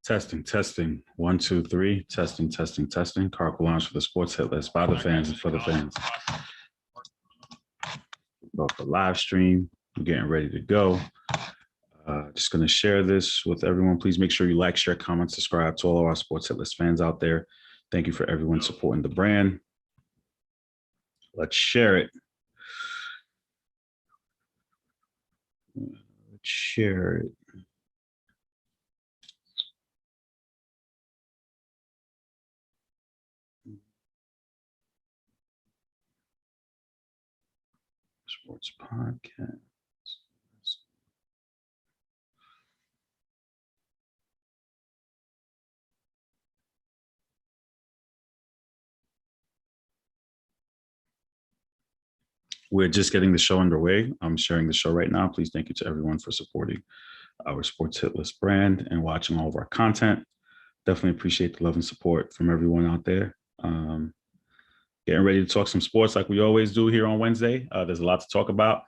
Testing, testing. 1, 2, 3. Testing, testing, testing. Carpool Lounge for the sports hit list by the fans and for the fans. Go for live stream. I'm getting ready to go. Just going to share this with everyone. Please make sure you like, share, comment, subscribe to all of our sports hit list fans out there. Thank you for everyone supporting the brand. Let's share it. Let's share it. Sports podcast. We're just getting the show underway. I'm sharing the show right now. Please thank you to everyone for supporting our Sports Hit List brand and watching all of our content. Definitely appreciate the love and support from everyone out there. Getting ready to talk some sports like we always do here on Wednesday. There's a lot to talk about.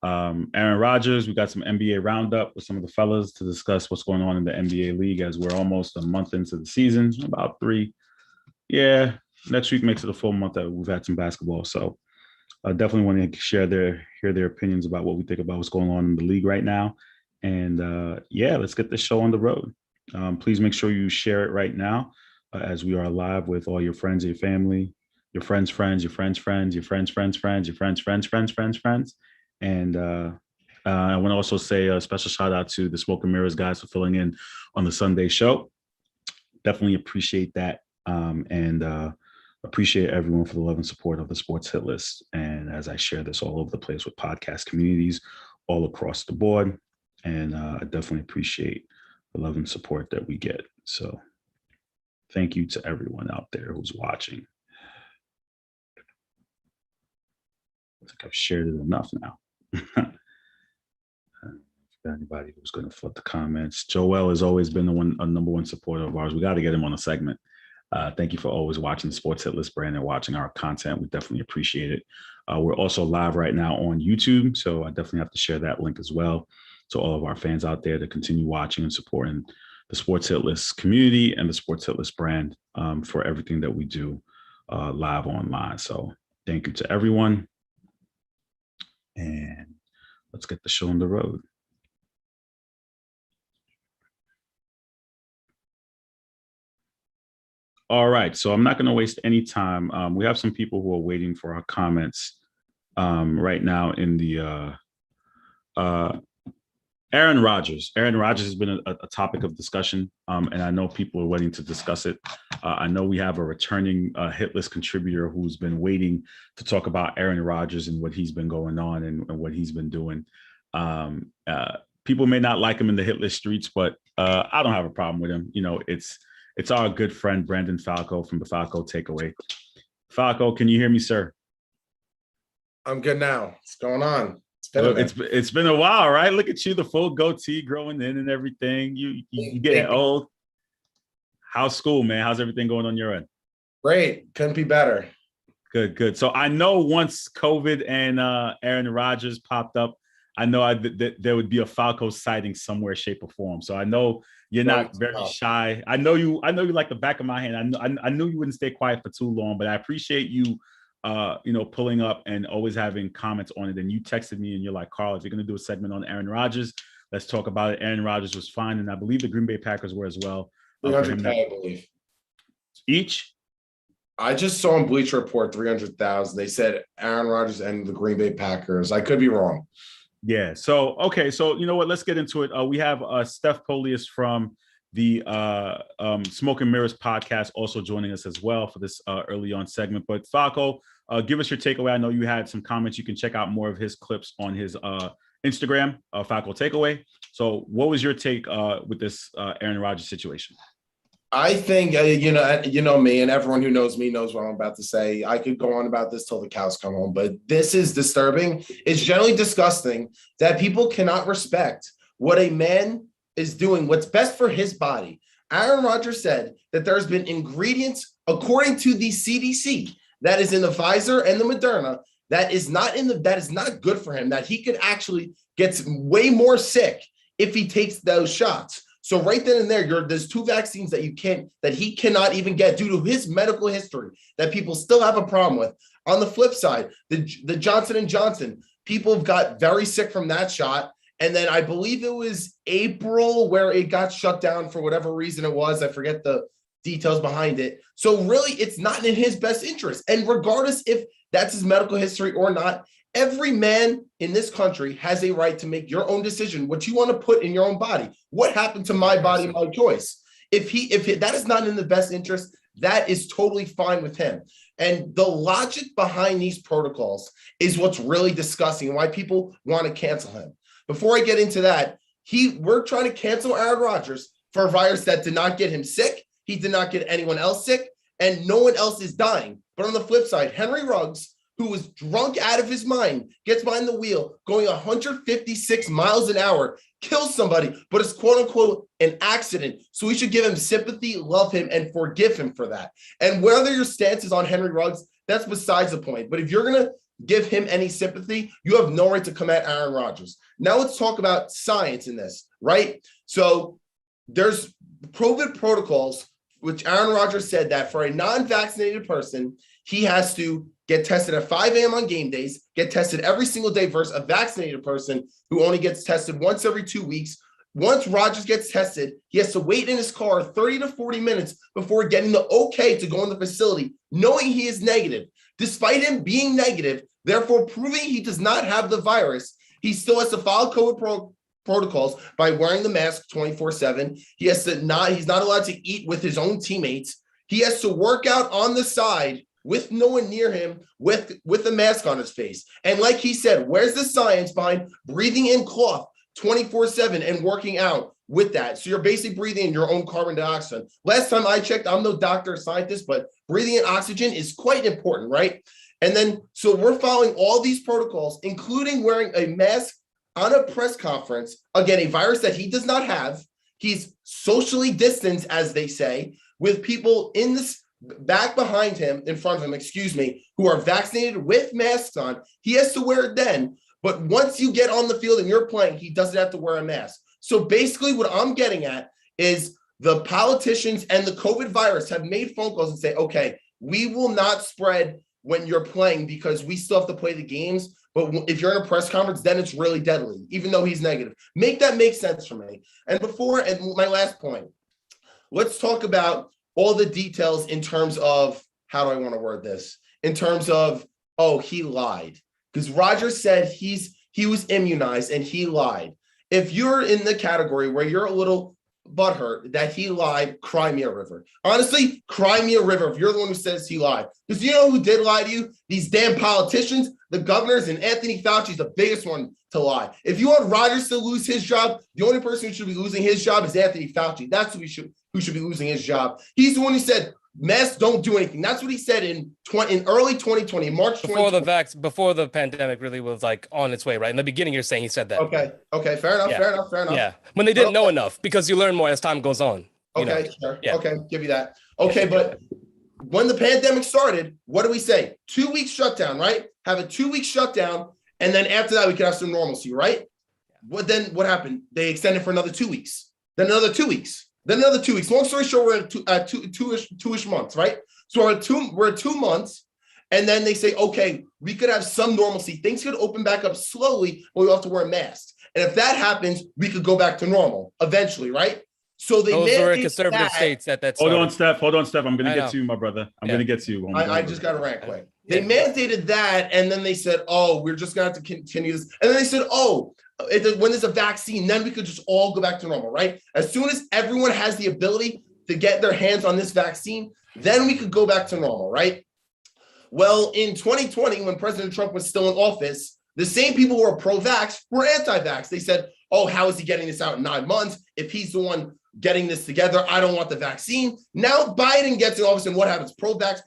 Aaron Rodgers, we got some NBA Roundup with some of the fellas to discuss what's going on in the NBA league as we're almost a month into the season, about 3. Yeah, next week makes it a full month that we've had some basketball. So I definitely want to hear their opinions about what we think about what's going on in the league right now. And yeah, let's get this show on the road. Please make sure you share it right now as we are live with all your friends, your family, your friends' friends, your friends' friends, your friends' friends' friends, your friends' friends' friends' friends' friends. And I want to also say a special shout out to the Smoke and Mirrors guys for filling in on the Sunday show. Definitely appreciate that. And appreciate everyone for the love and support of the Sports Hit List. And as I share this all over the place with podcast communities all across the board. And I definitely appreciate the love and support that we get. So thank you to everyone out there who's watching. I think I've shared it enough now. Anybody who's going to flood the comments. Joel has always been a number one supporter of ours. We got to get him on a segment. Thank you for always watching the Sports Hit List brand and watching our content. We definitely appreciate it. We're also live right now on YouTube, so I definitely have to share that link as well to all of our fans out there to continue watching and supporting the Sports Hit List community and the Sports Hit List brand for everything that we do live online. So thank you to everyone. And let's get the show on the road. All right, so I'm not going to waste any time. We have some people who are waiting for our comments right now in the Aaron Rodgers. Aaron Rodgers has been a topic of discussion, and I know people are waiting to discuss it. I know we have a returning hit list contributor who's been waiting to talk about Aaron Rodgers and what he's been going on and what he's been doing. People may not like him in the hit list streets, but I don't have a problem with him. You know, it's our good friend, Brandon Falco from the Falco Takeaway. Falco, can you hear me, sir? I'm good now. What's going on? It's been a while, right? Look at you, the full goatee growing in and everything. You getting old. How's school, man? How's everything going on your end? Great. Couldn't be better. Good. So I know once COVID and Aaron Rodgers popped up, I know there would be a Falco sighting somewhere, shape, or form. So I know you're not very shy. I know you like the back of my hand. I knew you wouldn't stay quiet for too long, but I appreciate you, pulling up and always having comments on it. And you texted me and you're like, Carl, if you're going to do a segment on Aaron Rodgers, let's talk about it. Aaron Rodgers was fine. And I believe the Green Bay Packers were as well. 300K, I believe. Each? I just saw on Bleacher Report 300,000. They said Aaron Rodgers and the Green Bay Packers. I could be wrong. Yeah. So, okay. So, you know what? Let's get into it. We have Steph Polius from the Smoke and Mirrors podcast also joining us as well for this early on segment. But Falco, give us your takeaway. I know you had some comments. You can check out more of his clips on his Instagram, Falco Takeaway. So what was your take with this Aaron Rodgers situation? I think, you know me, and everyone who knows me knows what I'm about to say. I could go on about this till the cows come home, but this is disturbing. It's generally disgusting that people cannot respect what a man is doing, what's best for his body. Aaron Rodgers said that there's been ingredients, according to the CDC, that is in the Pfizer and the Moderna, that is not good for him, that he could actually get way more sick if he takes those shots. So right then and there, there's 2 vaccines that he cannot even get due to his medical history that people still have a problem with. On the flip side, the Johnson & Johnson, people have got very sick from that shot. And then I believe it was April where it got shut down for whatever reason it was. I forget the details behind it. So really, it's not in his best interest. And regardless if that's his medical history or not, every man in this country has a right to make your own decision, what you want to put in your own body. What happened to my body, my choice? If that is not in the best interest, that is totally fine with him. And the logic behind these protocols is what's really disgusting and why people want to cancel him. Before I get into that, we're trying to cancel Aaron Rodgers for a virus that did not get him sick. He did not get anyone else sick, and no one else is dying. But on the flip side, Henry Ruggs, who was drunk out of his mind, gets behind the wheel, going 156 miles an hour, kills somebody, but it's quote unquote an accident. So we should give him sympathy, love him, and forgive him for that. And whether your stance is on Henry Ruggs, that's besides the point. But if you're going to give him any sympathy, you have no right to come at Aaron Rodgers. Now let's talk about science in this, right? So there's COVID protocols, which Aaron Rodgers said that for a non-vaccinated person, he has to get tested at 5 a.m. on game days, get tested every single day versus a vaccinated person who only gets tested once every 2 weeks. Once Rodgers gets tested, he has to wait in his car 30 to 40 minutes before getting the okay to go in the facility, knowing he is negative. Despite him being negative, therefore proving he does not have the virus, he still has to follow COVID protocols by wearing the mask 24/7. He's not allowed to eat with his own teammates. He has to work out on the side with no one near him with a mask on his face. And like he said, where's the science behind breathing in cloth 24/7 and working out with that? So you're basically breathing in your own carbon dioxide. Last time I checked, I'm no doctor or scientist, but breathing in oxygen is quite important, right? And then, so we're following all these protocols, including wearing a mask on a press conference. Again, a virus that he does not have. He's socially distanced, as they say, with people in this back behind him, in front of him, who are vaccinated with masks on. He has to wear it then. But once you get on the field and you're playing, he doesn't have to wear a mask. So basically what I'm getting at is the politicians and the COVID virus have made phone calls and say, okay, we will not spread when you're playing because we still have to play the games. But if you're in a press conference, then it's really deadly, even though he's negative. Make that make sense for me. And my last point, let's talk about all the details in terms of, how do I want to word this? In terms of, he lied. Because Rodgers said he was immunized and he lied. If you're in the category where you're a little butthurt that he lied, cry me a river. Honestly, cry me a river if you're the one who says he lied. Because you know who did lie to you? These damn politicians, the governors, and Anthony Fauci's the biggest one to lie. If you want Rodgers to lose his job, the only person who should be losing his job is Anthony Fauci. That's who should be losing his job. He's the one who said masks don't do anything. That's what he said in early 2020, March 2020. Before the pandemic really was like on its way, right? In the beginning, you're saying he said that. Okay, fair enough. Yeah, when they didn't know enough, because you learn more as time goes on. Okay, sure. Yeah. Okay, give you that. Okay, but when the pandemic started, what do we say? 2 weeks shutdown, right? Have a 2 week shutdown, and then after that we could have some normalcy, right? What happened? They extended for another 2 weeks, then another 2 weeks. Then another 2 weeks. Long story short, we're at two-ish months, right? So we're at 2 months, and then they say, okay, we could have some normalcy. Things could open back up slowly, but we have to wear masks. And if that happens, we could go back to normal eventually, right? So those were conservative states that Hold on, Steph. I'm going to get to you, my brother. I'm going to get to you. I just got to rant quick. They mandated that, and then they said, we're just going to have to continue this. And then they said, when there's a vaccine, then we could just all go back to normal, right? As soon as everyone has the ability to get their hands on this vaccine, then we could go back to normal, right? Well, in 2020, when President Trump was still in office, the same people who were pro-vax were anti-vax. They said, how is he getting this out in 9 months? If he's the one getting this together, I don't want the vaccine. Now Biden gets in office, and what happens? Pro-vax.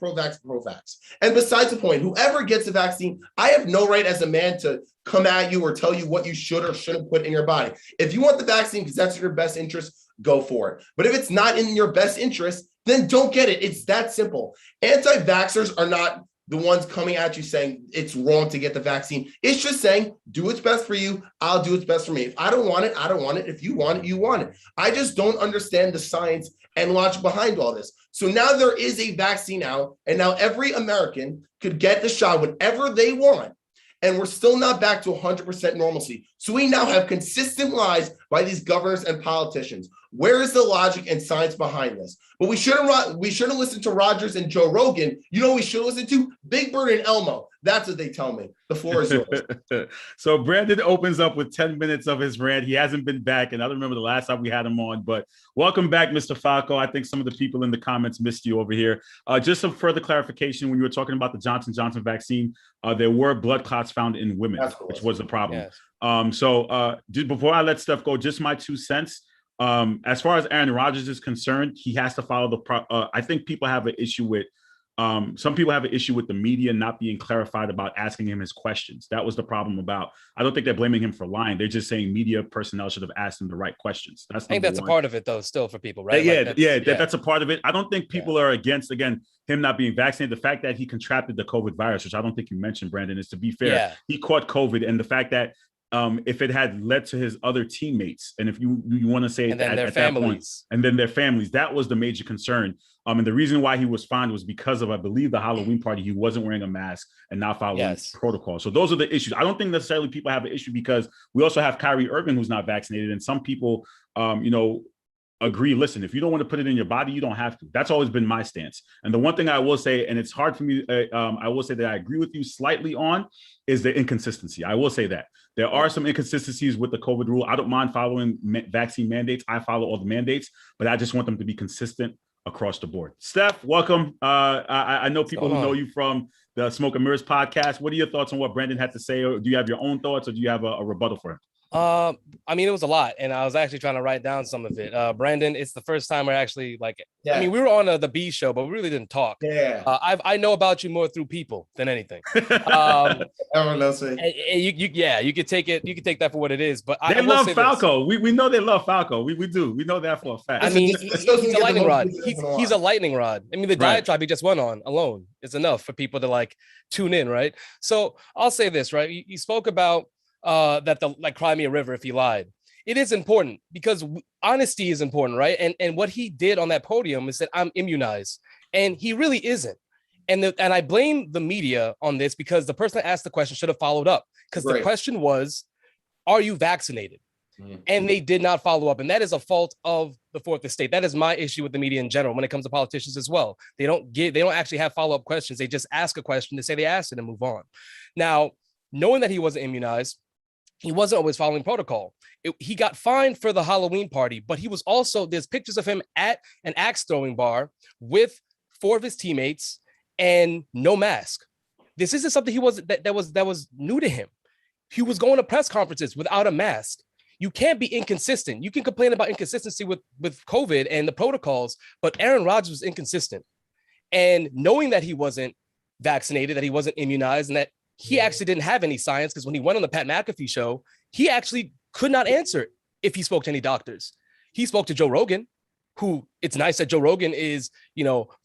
And besides the point, whoever gets the vaccine, I have no right as a man to come at you or tell you what you should or shouldn't put in your body. If you want the vaccine because that's in your best interest, go for it. But if it's not in your best interest, then don't get it. It's that simple. Anti-vaxxers are not the ones coming at you saying it's wrong to get the vaccine. It's just saying, do what's best for you. I'll do what's best for me. If I don't want it, I don't want it. If you want it, you want it. I just don't understand the science and logic behind all this. So now there is a vaccine out, and now every American could get the shot whenever they want. And we're still not back to 100% normalcy. So we now have consistent lies by these governors and politicians. Where is the logic and science behind this? But we shouldn't listen to Rodgers and Joe Rogan. You know, we should listen to Big Bird and Elmo. That's what they tell me. The floor is yours. So Brandon opens up with 10 minutes of his rant. He hasn't been back, and I don't remember the last time we had him on, but welcome back, Mr. Falco. I think some of the people in the comments missed you over here. Just some further clarification. When you were talking about the Johnson & Johnson vaccine, there were blood clots found in women, which was the problem. Yes. Just before I let Steph go, just my 2 cents. As far as Aaron Rodgers is concerned, he has to follow I think people have an issue with some people have an issue with the media not being clarified about asking him his questions. That was the problem about. I don't think they're blaming him for lying. They're just saying media personnel should have asked him the right questions. I think that's a part of it, though, still for people, right? That's a part of it. I don't think people are against, again, him not being vaccinated. The fact that he contracted the COVID virus, which I don't think you mentioned, Brandon, is, to be fair, he caught COVID, and the fact that if it had led to his other teammates, and if you want to say, and then their families, that was the major concern. And the reason why he was fined was because of, I believe, the Halloween party. He wasn't wearing a mask and not following protocol. So those are the issues. I don't think necessarily people have an issue, because we also have Kyrie Irving, who's not vaccinated, and some people, agree. Listen, if you don't want to put it in your body, you don't have to. That's always been my stance. And the one thing I will say, and it's hard for me, I will say that I agree with you slightly on, is the inconsistency. I will say that there are some inconsistencies with the COVID rule. I don't mind following vaccine mandates. I follow all the mandates, but I just want them to be consistent across the board. Steph, welcome. I know people who know you from the Smoke and Mirrors podcast. What are your thoughts on what Brandon had to say? Or do you have your own thoughts, or do you have a rebuttal for him? I mean, it was a lot, and I was actually trying to write down some of it. Brandon, it's the first time we're actually I mean, we were on the B show, but we really didn't talk. I know about you more through people than anything. You could take it. You could take that for what it is. But they love Falco. We know they love Falco. We do. We know that for a fact. I mean, he's a lightning rod. He's a lightning rod. I mean, the diatribe he just went on alone is enough for people to tune in, right? So I'll say this, right? You spoke about that cry me a river if he lied. It is important, because honesty is important, right? And what he did on that podium is that I'm immunized, and he really isn't. And I blame the media on this, because the person that asked the question should have followed up, because the question was, are you vaccinated? And they did not follow up. And that is a fault of the fourth estate. That is my issue with the media in general when it comes to politicians as well. They don't actually have follow-up questions. They just ask a question to say they asked it and move on. Now, knowing that he wasn't immunized, he wasn't always following protocol. He got fined for the Halloween party, but he was also, there's pictures of him at an axe throwing bar with 4 of his teammates and no mask. This isn't something that was new to him. He was going to press conferences without a mask. You can't be inconsistent. You can complain about inconsistency with COVID and the protocols, but Aaron Rodgers was inconsistent. And knowing that he wasn't vaccinated, that he wasn't immunized, and that he actually didn't have any science, because when he went on the Pat McAfee show, he actually could not answer if he spoke to any doctors. He spoke to Joe Rogan, who, it's nice that Joe Rogan is,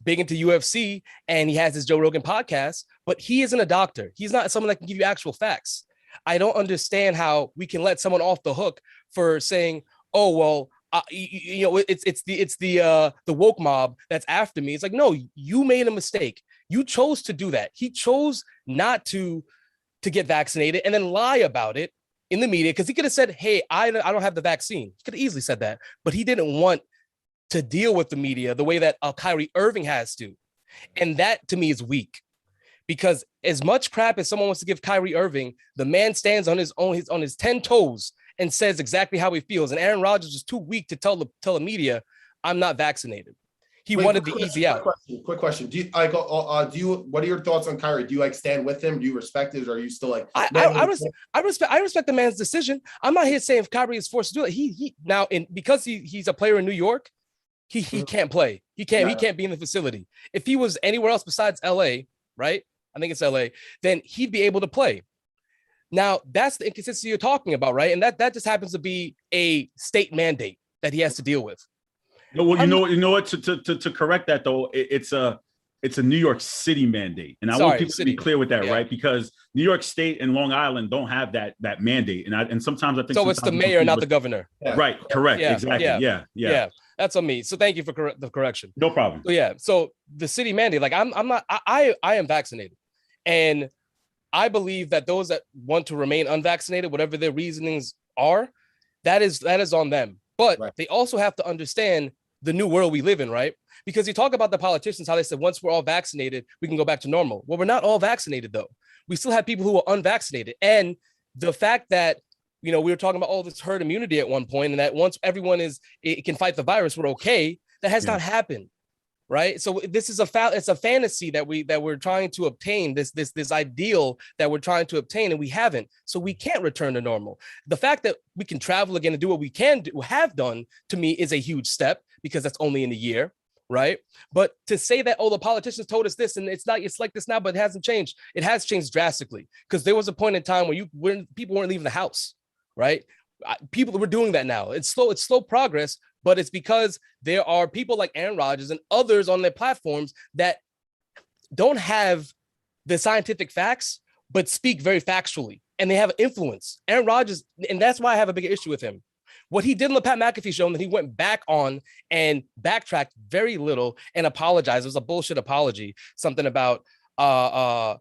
big into UFC, and he has his Joe Rogan podcast, but he isn't a doctor. He's not someone that can give you actual facts. I don't understand how we can let someone off the hook for saying, oh, well, it's the woke mob that's after me. It's like, no, you made a mistake. You chose to do that. He chose not to get vaccinated and then lie about it in the media, because he could have said, hey, I don't have the vaccine. He could have easily said that, but he didn't want to deal with the media the way that Kyrie Irving has to. And that, to me, is weak, because as much crap as someone wants to give Kyrie Irving, the man stands on his 10 toes and says exactly how he feels. And Aaron Rodgers is too weak to tell the media, I'm not vaccinated. He wanted the easy out. Quick question. Do you what are your thoughts on Kyrie? Do you stand with him? Do you respect it? Or are you still I respect the man's decision. I'm not here saying if Kyrie is forced to do it. He now, because he's a player in New York, he can't play. He can't be in the facility. If he was anywhere else besides LA, right? I think it's LA, then he'd be able to play. Now, that's the inconsistency you're talking about, right? And that just happens to be a state mandate that he has to deal with. Well, you know what? To correct that, though, it's it's a New York City mandate. And I want people to be clear with that, right? Because New York State and Long Island don't have that mandate. And sometimes I think so. It's the mayor, not the governor. Right. Correct. Yeah, exactly. Yeah. That's on me. So thank you for the correction. No problem. So so the city mandate, like I'm not. I am vaccinated, and I believe that those that want to remain unvaccinated, whatever their reasonings are, that is on them. But they also have to understand the new world we live in, right? Because you talk about the politicians, how they said, once we're all vaccinated, we can go back to normal. Well, we're not all vaccinated, though. We still have people who are unvaccinated. And the fact that, we were talking about all this herd immunity at one point, and that once everyone can fight the virus, we're okay. That has not happened, right? So this is it's a fantasy that we're trying to obtain, this ideal that we're trying to obtain, and we haven't. So we can't return to normal. The fact that we can travel again and do what we have done, to me, is a huge step, because that's only in a year. Right. But to say that, the politicians told us this and it's like this now, but it hasn't changed. It has changed drastically, because there was a point in time where people weren't leaving the house. Right. People were doing that now. It's slow progress, but it's because there are people like Aaron Rodgers and others on their platforms that don't have the scientific facts, but speak very factually, and they have influence. Aaron Rodgers, and that's why I have a big issue with him. What he did on the Pat McAfee show, and that he went back on and backtracked very little and apologized. It was a bullshit apology. Something about to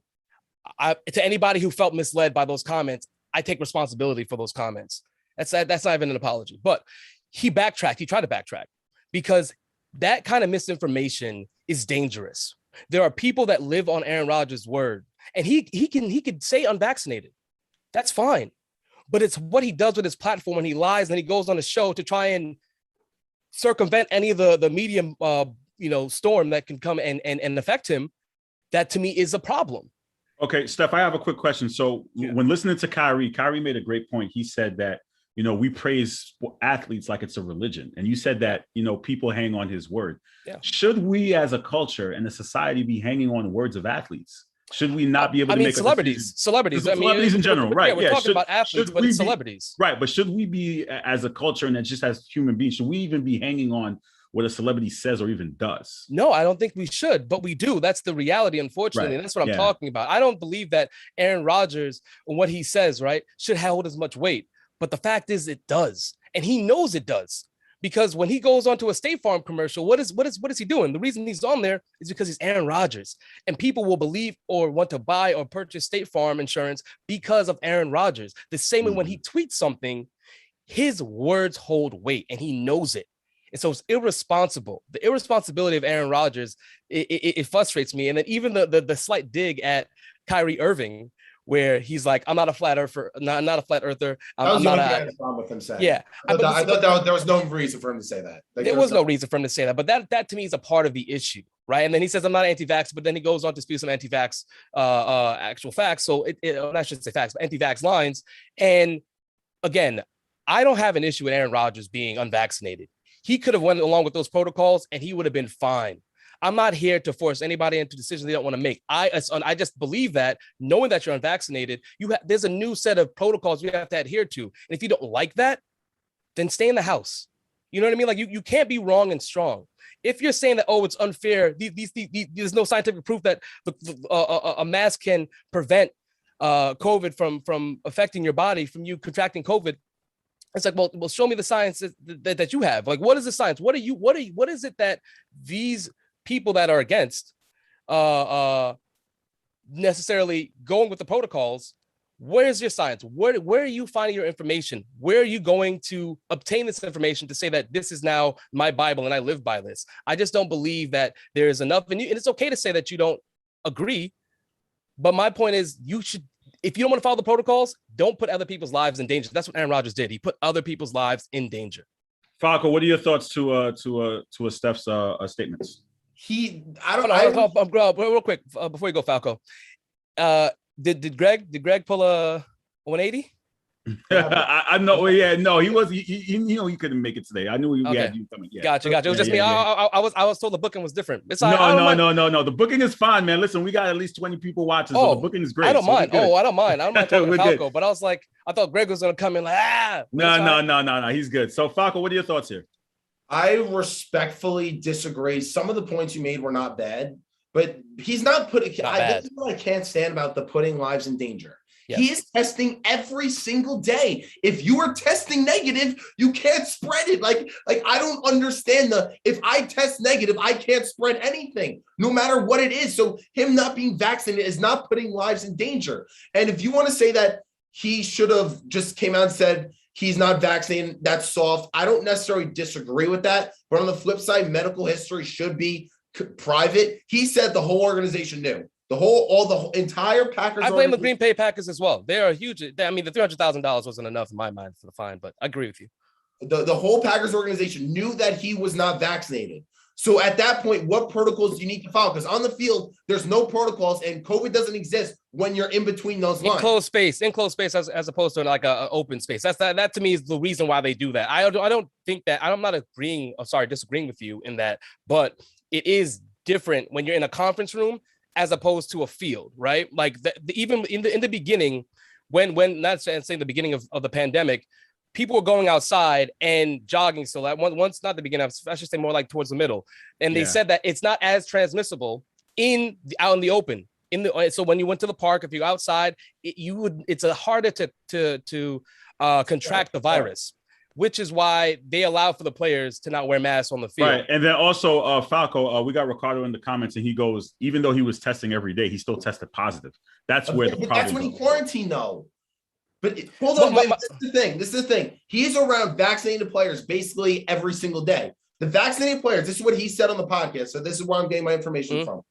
anybody who felt misled by those comments, I take responsibility for those comments. That's not even an apology. But he backtracked. He tried to backtrack, because that kind of misinformation is dangerous. There are people that live on Aaron Rodgers' word, and he could say unvaccinated. That's fine. But it's what he does with his platform when he lies and he goes on a show to try and circumvent any of the media, storm that can come and affect him. That, to me, is a problem. Okay, Steph, I have a quick question. So when listening to Kyrie made a great point. He said that, we praise athletes like it's a religion. And you said that, people hang on his word. Yeah. Should we as a culture and a society be hanging on the words of athletes? Should we not be able to make celebrities? Celebrities in general, right? We're talking about athletes, but it's celebrities. Right, but should we be, as a culture and just as human beings, should we even be hanging on what a celebrity says or even does? No, I don't think we should, but we do. That's the reality, unfortunately. Right. And that's what I'm talking about. I don't believe that Aaron Rodgers and what he says, right, should hold as much weight. But the fact is, it does. And he knows it does. Because when he goes onto a State Farm commercial, what is he doing? The reason he's on there is because he's Aaron Rodgers, and people will believe or want to buy or purchase State Farm insurance because of Aaron Rodgers. The same way when he tweets something, his words hold weight, and he knows it. And so it's irresponsible. The irresponsibility of Aaron Rodgers, it frustrates me. And then even the slight dig at Kyrie Irving, where he's like, I'm not a flat earther. I'm not a flat earther. I'm not a problem with him saying. Yeah. I thought there was no reason for him to say that. There was no reason for him to say that. But that to me is a part of the issue, right? And then he says, I'm not anti-vax, but then he goes on to spew some anti-vax actual facts. So I shouldn't say facts, but anti-vax lines. And again, I don't have an issue with Aaron Rodgers being unvaccinated. He could have went along with those protocols and he would have been fine. I'm not here to force anybody into decisions they don't want to make. I just believe that, knowing that you're unvaccinated, there's a new set of protocols you have to adhere to. And if you don't like that, then stay in the house. You know what I mean? Like you can't be wrong and strong. If you're saying that, it's unfair, there's no scientific proof that a mask can prevent COVID from affecting your body, from you contracting COVID. It's like, well, show me the science that you have. Like, what is the science? What is it that these people that are against necessarily going with the protocols? Where's your science? Where are you finding your information? Where are you going to obtain this information to say that this is now my Bible and I live by this? I just don't believe that there is enough. And it's okay to say that you don't agree. But my point is, you should, if you don't want to follow the protocols, don't put other people's lives in danger. That's what Aaron Rodgers did. He put other people's lives in danger. Falco, what are your thoughts to Steph's statements? Real quick before you go, Falco. Did Greg pull a 180? I know. Yeah, no, he was. He couldn't make it today. I knew we had you coming. Yeah. Gotcha. It was just me. I was told the booking was different. No. The booking is fine, man. Listen, we got at least 20 people watching. So the booking is great. I don't mind. I don't mind talking to Falco, but I was like, I thought Greg was gonna come in like, No. He's good. So Falco, what are your thoughts here? I respectfully disagree. Some of the points you made were not bad, but he's not putting. This is what I can't stand about the putting lives in danger. Yes. He is testing every single day. If you are testing negative, you can't spread it. Like I don't understand if I test negative, I can't spread anything, no matter what it is. So him not being vaccinated is not putting lives in danger. And if you want to say that he should have just came out and said he's not vaccinated, that's soft. I don't necessarily disagree with that. But on the flip side, medical history should be private. He said the whole organization knew. The entire Packers. I blame the Green Bay Packers as well. They are huge. I mean, the $300,000 wasn't enough in my mind for the fine, but I agree with you. The whole Packers organization knew that he was not vaccinated. So at that point, what protocols do you need to follow? Because on the field, there's no protocols, and COVID doesn't exist when you're in between those lines. Enclosed space, as opposed to like a open space. That to me is the reason why they do that. I don't think that. I'm not disagreeing with you in that, but it is different when you're in a conference room as opposed to a field, right? Like even in the beginning, when not saying the beginning of the pandemic, people were going outside and jogging. So that once not the beginning, I should say more like towards the middle. And they said that it's not as transmissible out in the open. So when you went to the park, if you're outside, it's harder to contract the virus, which is why they allow for the players to not wear masks on the field. Right. And then also Falco, we got Ricardo in the comments, and he goes, even though he was testing every day, he still tested positive. That's where the problem is. That's when he quarantined, though. But hold on, this is the thing. He's around vaccinated players basically every single day. The vaccinated players, this is what he said on the podcast, so this is where I'm getting my information from.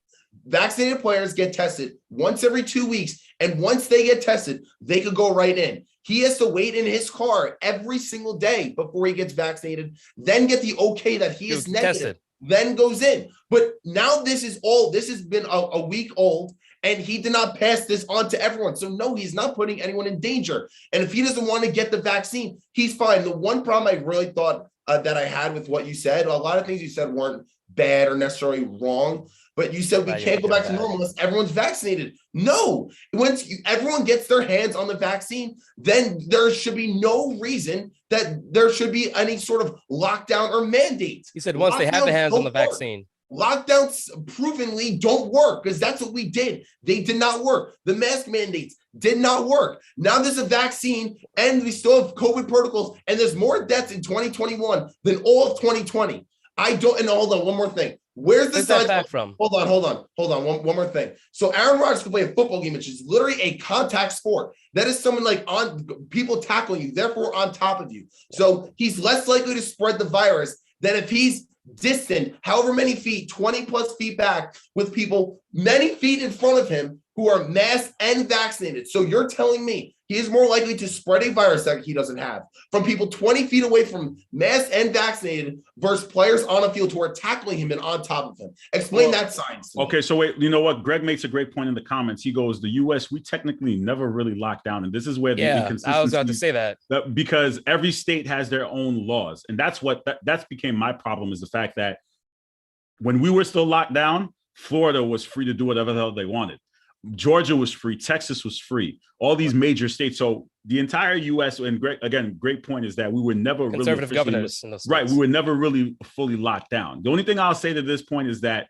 Vaccinated players get tested once every 2 weeks, and once they get tested, they could go right in. He has to wait in his car every single day before he gets vaccinated, then get the okay that he is negative, then goes in. But now this has been a week old, and he did not pass this on to everyone. So no, he's not putting anyone in danger. And if he doesn't want to get the vaccine, he's fine. The one problem I really thought that I had with what you said, a lot of things you said weren't bad or necessarily wrong, but you said we can't go back to normal unless everyone's vaccinated. No, once everyone gets their hands on the vaccine, then there should be no reason that there should be any sort of lockdown or mandates. You said once they have their hands on the vaccine. Lockdowns provenly don't work because that's what we did. They did not work. The mask mandates did not work. Now there's a vaccine and we still have COVID protocols, and there's more deaths in 2021 than all of 2020. And hold on, one more thing. Where's the science back from? Hold on. One more thing. So Aaron Rodgers can play a football game, which is literally a contact sport. That is someone like on people tackling you, therefore on top of you. So he's less likely to spread the virus than if he's distant, however many feet, 20 plus feet back with people many feet in front of him who are masked and vaccinated. So you're telling me he is more likely to spread a virus that he doesn't have from people 20 feet away from masked and vaccinated versus players on a field who are tackling him and on top of him. Explain that science. Okay, so wait, you know what? Greg makes a great point in the comments. He goes, the U.S., we technically never really locked down. And this is where the inconsistency. I was about to say that. Because every state has their own laws. And that's became my problem, is the fact that when we were still locked down, Florida was free to do whatever the hell they wanted. Georgia was free. Texas was free. All these major states. So the entire U.S. and great point is that we were never conservative governors in those states. Right. We were never really fully locked down. The only thing I'll say to this point is that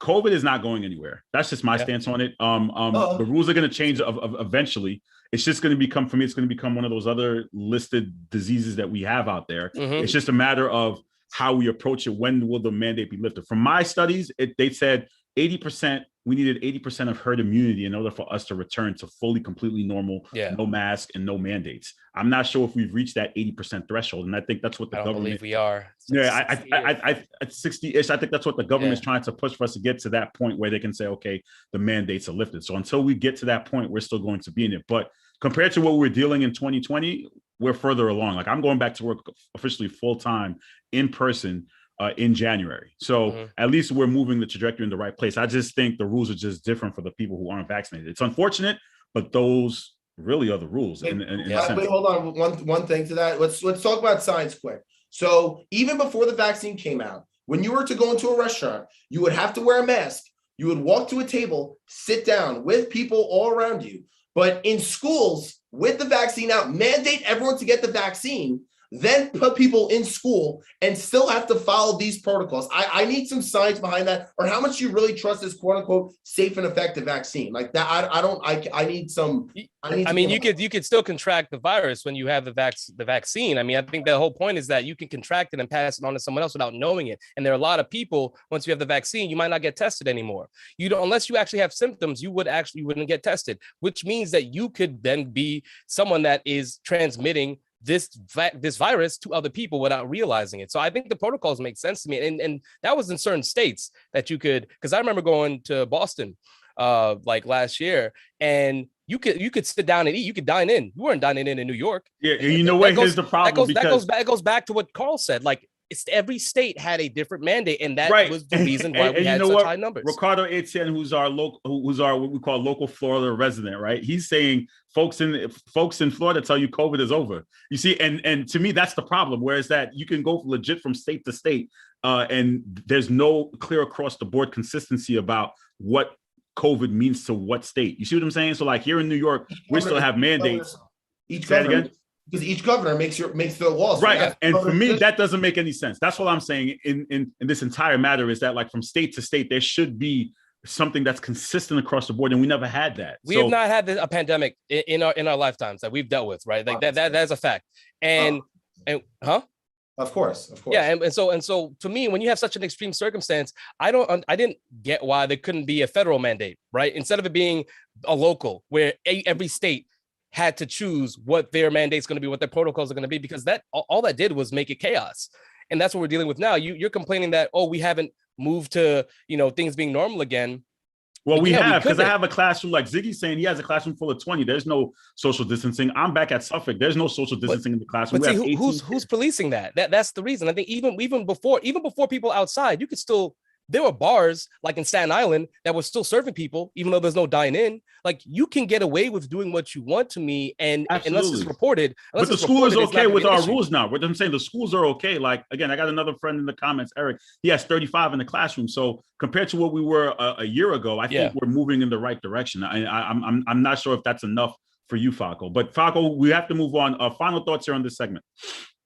COVID is not going anywhere. That's just my stance on it. The rules are going to change eventually. It's just going to become, for me, it's going to become one of those other listed diseases that we have out there. Mm-hmm. It's just a matter of how we approach it. When will the mandate be lifted? From my studies, they said 80%. We needed 80% of herd immunity in order for us to return to fully, completely normal, no mask and no mandates. I'm not sure if we've reached that 80% threshold, and I think that's what the government. I believe we are. I at 60-ish. I think that's what the government's trying to push for us to get to that point where they can say, okay, the mandates are lifted. So until we get to that point, we're still going to be in it. But compared to what we were dealing in 2020, we're further along. Like I'm going back to work officially full time in person in January. So at least we're moving the trajectory in the right place. I just think the rules are just different for the people who aren't vaccinated. It's unfortunate, but those really are the rules. Wait, hold on. One thing to that. Let's talk about science quick. So even before the vaccine came out, when you were to go into a restaurant, you would have to wear a mask. You would walk to a table, sit down with people all around you. But in schools, with the vaccine out, mandate everyone to get the vaccine. then put people in school and still have to follow these protocols. I need some science behind that, or how much you really trust this quote unquote safe and effective vaccine like that. I need some. I mean, you could still contract the virus when you have the vaccine. I mean, I think the whole point is that you can contract it and pass it on to someone else without knowing it. And there are a lot of people, once you have the vaccine, you might not get tested anymore. You don't, unless you actually have symptoms, you wouldn't get tested, which means that you could then be someone that is transmitting this virus to other people without realizing it. So I think the protocols make sense to me. And that was in certain states that you could, because I remember going to Boston like last year, and you could sit down and eat. You could dine in. You weren't dining in New York. Yeah, you know what? Here's the problem. That goes back to what Carl said. Like, it's every state had a different mandate, and that was the reason why we had such high numbers. Ricardo Etienne, who's our what we call local Florida resident, right? He's saying folks in Florida tell you COVID is over. You see, and to me that's the problem. Whereas that you can go legit from state to state, and there's no clear across the board consistency about what COVID means to what state. You see what I'm saying? So like here in New York, we still have mandates. Because each governor makes the laws. Right. And for me, that doesn't make any sense. That's what I'm saying in this entire matter is that like from state to state, there should be something that's consistent across the board. And we never had that. We have not had a pandemic in our lifetimes that we've dealt with, right? Like that's a fact. And Of course. Yeah, and so to me, when you have such an extreme circumstance, I didn't get why there couldn't be a federal mandate, right? Instead of it being a local, where every state had to choose what their mandate's going to be, what their protocols are going to be, because that all that did was make it chaos, and that's what we're dealing with now. You're complaining that we haven't moved to things being normal again. Well, we have, because I have a classroom, like Ziggy's saying, he has a classroom full of 20. There's no social distancing. I'm back at Suffolk. There's no social distancing in the classroom. But see, who's policing that? That's the reason. I think even before people outside, you could still. There were bars like in Staten Island that were still serving people, even though there's no dine-in. Like, you can get away with doing what you want to me, and unless it's reported. But the school is okay with our rules now. What I'm saying, the schools are okay. Like, again, I got another friend in the comments, Eric. He has 35 in the classroom. So compared to what we were a year ago, I think we're moving in the right direction. I'm not sure if that's enough for you, Falco. But Falco, we have to move on. Final thoughts here on this segment.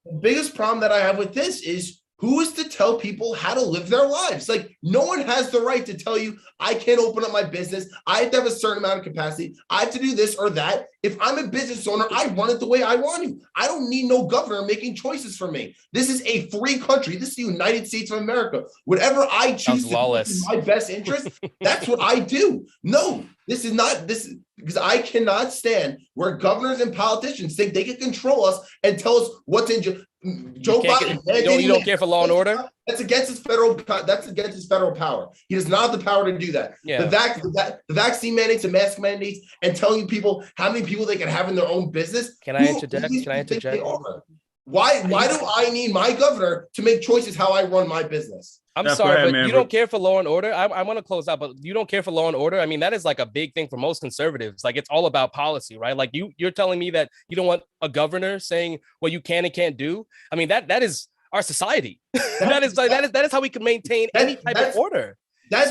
The biggest problem that I have with this is, who is to tell people how to live their lives? Like, no one has the right to tell you, I can't open up my business. I have to have a certain amount of capacity. I have to do this or that. If I'm a business owner, I run it the way I want to. I don't need no governor making choices for me. This is a free country. This is the United States of America. Whatever I choose to do in my best interest, that's what I do. No, this is because I cannot stand where governors and politicians think they can control us and tell us what's in Joe Biden. You don't care for law and order? That's against his federal power. He does not have the power to do that. Yeah. The vaccine mandates and mask mandates and telling people how many people they can have in their own business. Can I interject? Why do I need my governor to make choices how I run my business? I'm sorry, but you don't care for law and order. I want to close out, but you don't care for law and order. I mean, that is like a big thing for most conservatives. Like, it's all about policy, right? Like, you're telling me that you don't want a governor saying what you can and can't do. I mean, that is our society. that is how we can maintain any type of order. It's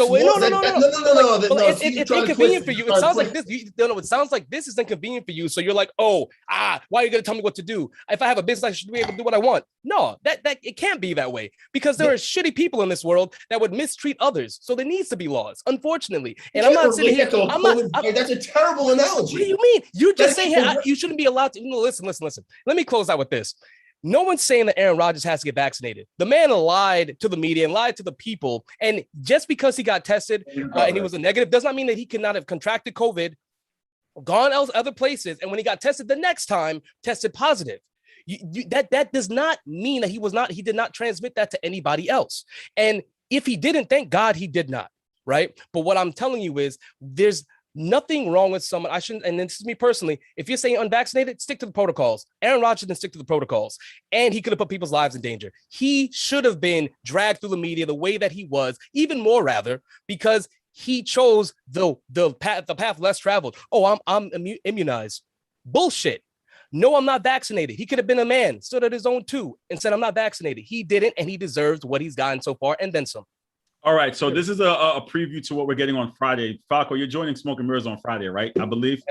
inconvenient for you. It sounds like this. It sounds like this is inconvenient for you. So you're like, why are you going to tell me what to do? If I have a business, I should be able to do what I want. No, that it can't be that way, because there are shitty people in this world that would mistreat others. So there needs to be laws, unfortunately. And I'm not sitting here. That's a terrible analogy. What do you mean? You're just saying you shouldn't be allowed to. Listen. Let me close out with this. No one's saying that Aaron Rodgers has to get vaccinated. The man lied to the media and lied to the people. And just because he got tested and he was a negative does not mean that he could not have contracted gone other places, and when he got tested the next time, tested positive. That does not mean that he did not transmit that to anybody else. And if he didn't, thank God he did not, right? But what I'm telling you is, there's nothing wrong with someone. And this is me personally. If you're saying unvaccinated, stick to the protocols. Aaron Rodgers didn't stick to the protocols, and he could have put people's lives in danger. He should have been dragged through the media the way that he was, even more rather, because he chose the path less traveled. I'm immunized. Bullshit. No, I'm not vaccinated. He could have been a man, stood at his own too, and said, I'm not vaccinated. He didn't, and he deserves what he's gotten so far, and then some. All right, so this is a preview to what we're getting on Friday. Falco, you're joining Smoke and Mirrors on Friday, right? I believe.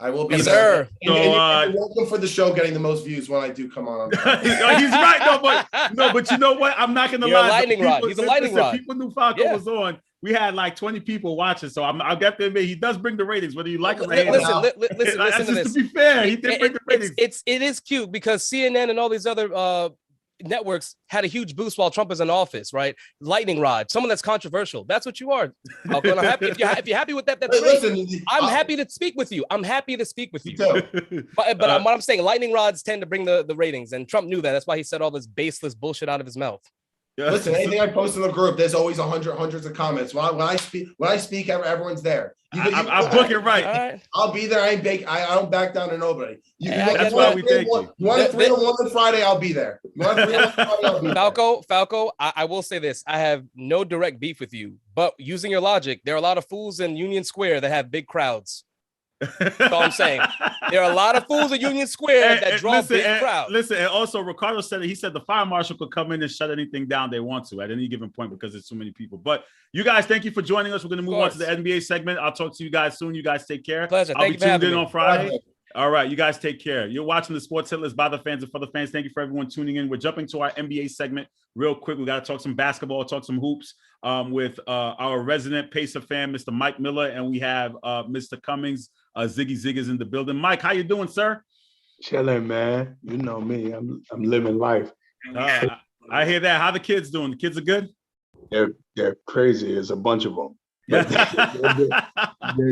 I will be yes, there. Sir. And welcome for the show getting the most views when I do come on. He's right. But you know what? I'm not going to lie. A lightning rod. He's a lightning rod. People knew Falco was on. We had like 20 people watching, so I'll get to admit he does bring the ratings, whether you like him or hate him. Listen to this. To be fair, he did bring the ratings. It is cute because CNN and all these other networks had a huge boost while Trump was in office, right? Lightning rod, someone that's controversial. That's what you are. If you're happy with that, that's great. Listen, I'm happy to speak with you. I'm happy to speak with you. But what I'm saying, lightning rods tend to bring the ratings, and Trump knew that. That's why he said all this baseless bullshit out of his mouth. Listen, anything I post in the group, there's always hundreds of comments. When I speak, everyone's there. I'll book it right. I'll be there. I don't back down to nobody. That's why we thank you. You want a 3 to 1 on Friday? I'll be there. You want a 3 to 1 Friday? I'll be there. Falco, I will say this. I have no direct beef with you, but using your logic, there are a lot of fools in Union Square that have big crowds. That's all I'm saying. There are a lot of fools at Union Square that draw big crowds. Listen, and also Ricardo said he said the fire marshal could come in and shut anything down they want to at any given point because there's too many people. But you guys, thank you for joining us. We're going to move on to the NBA segment. I'll talk to you guys soon. You guys take care. Pleasure. I'll be tuned in on Friday. All right, you guys take care. You're watching the Sports Hit List by the fans and for the fans. Thank you for everyone tuning in. We're jumping to our NBA segment real quick. We got to talk some basketball, talk some hoops with our resident Pacer fan, Mr. Mike Miller, and we have Mr. Cummings. Ziggy Zig is in the building. Mike, how you doing, sir? Chilling, man. You know me. I'm living life. I hear that. How the kids doing? The kids are good? They're crazy. There's a bunch of them. They're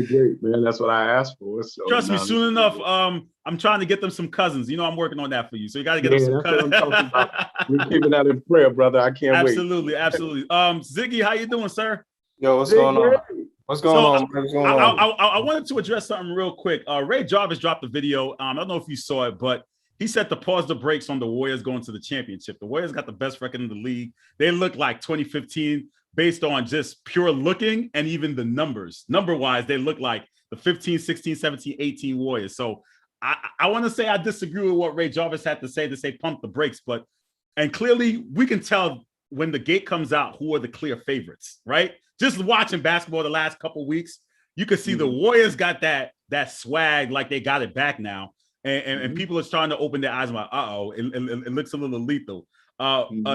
great, man. That's what I asked for. So, trust me, soon enough, I'm trying to get them some cousins. You know, I'm working on that for you. So you got to get them some cousins. We're keeping that in prayer, brother. I can't wait. Absolutely. Ziggy, how you doing, sir? Yo, what's going on? What's going on? I wanted to address something real quick. Ray Jarvis dropped a video. I don't know if you saw it, but he said to pause the brakes on the Warriors going to the championship. The Warriors got the best record in the league. They look like 2015 based on just pure looking and even the numbers. Number-wise, they look like the 15, 16, 17, 18 Warriors. So I want to say I disagree with what Ray Jarvis had to say pump the brakes. And clearly we can tell when the gate comes out who are the clear favorites, right? Just watching basketball the last couple of weeks, you can see the Warriors got that swag like they got it back now. And people are starting to open their eyes like, it looks a little lethal.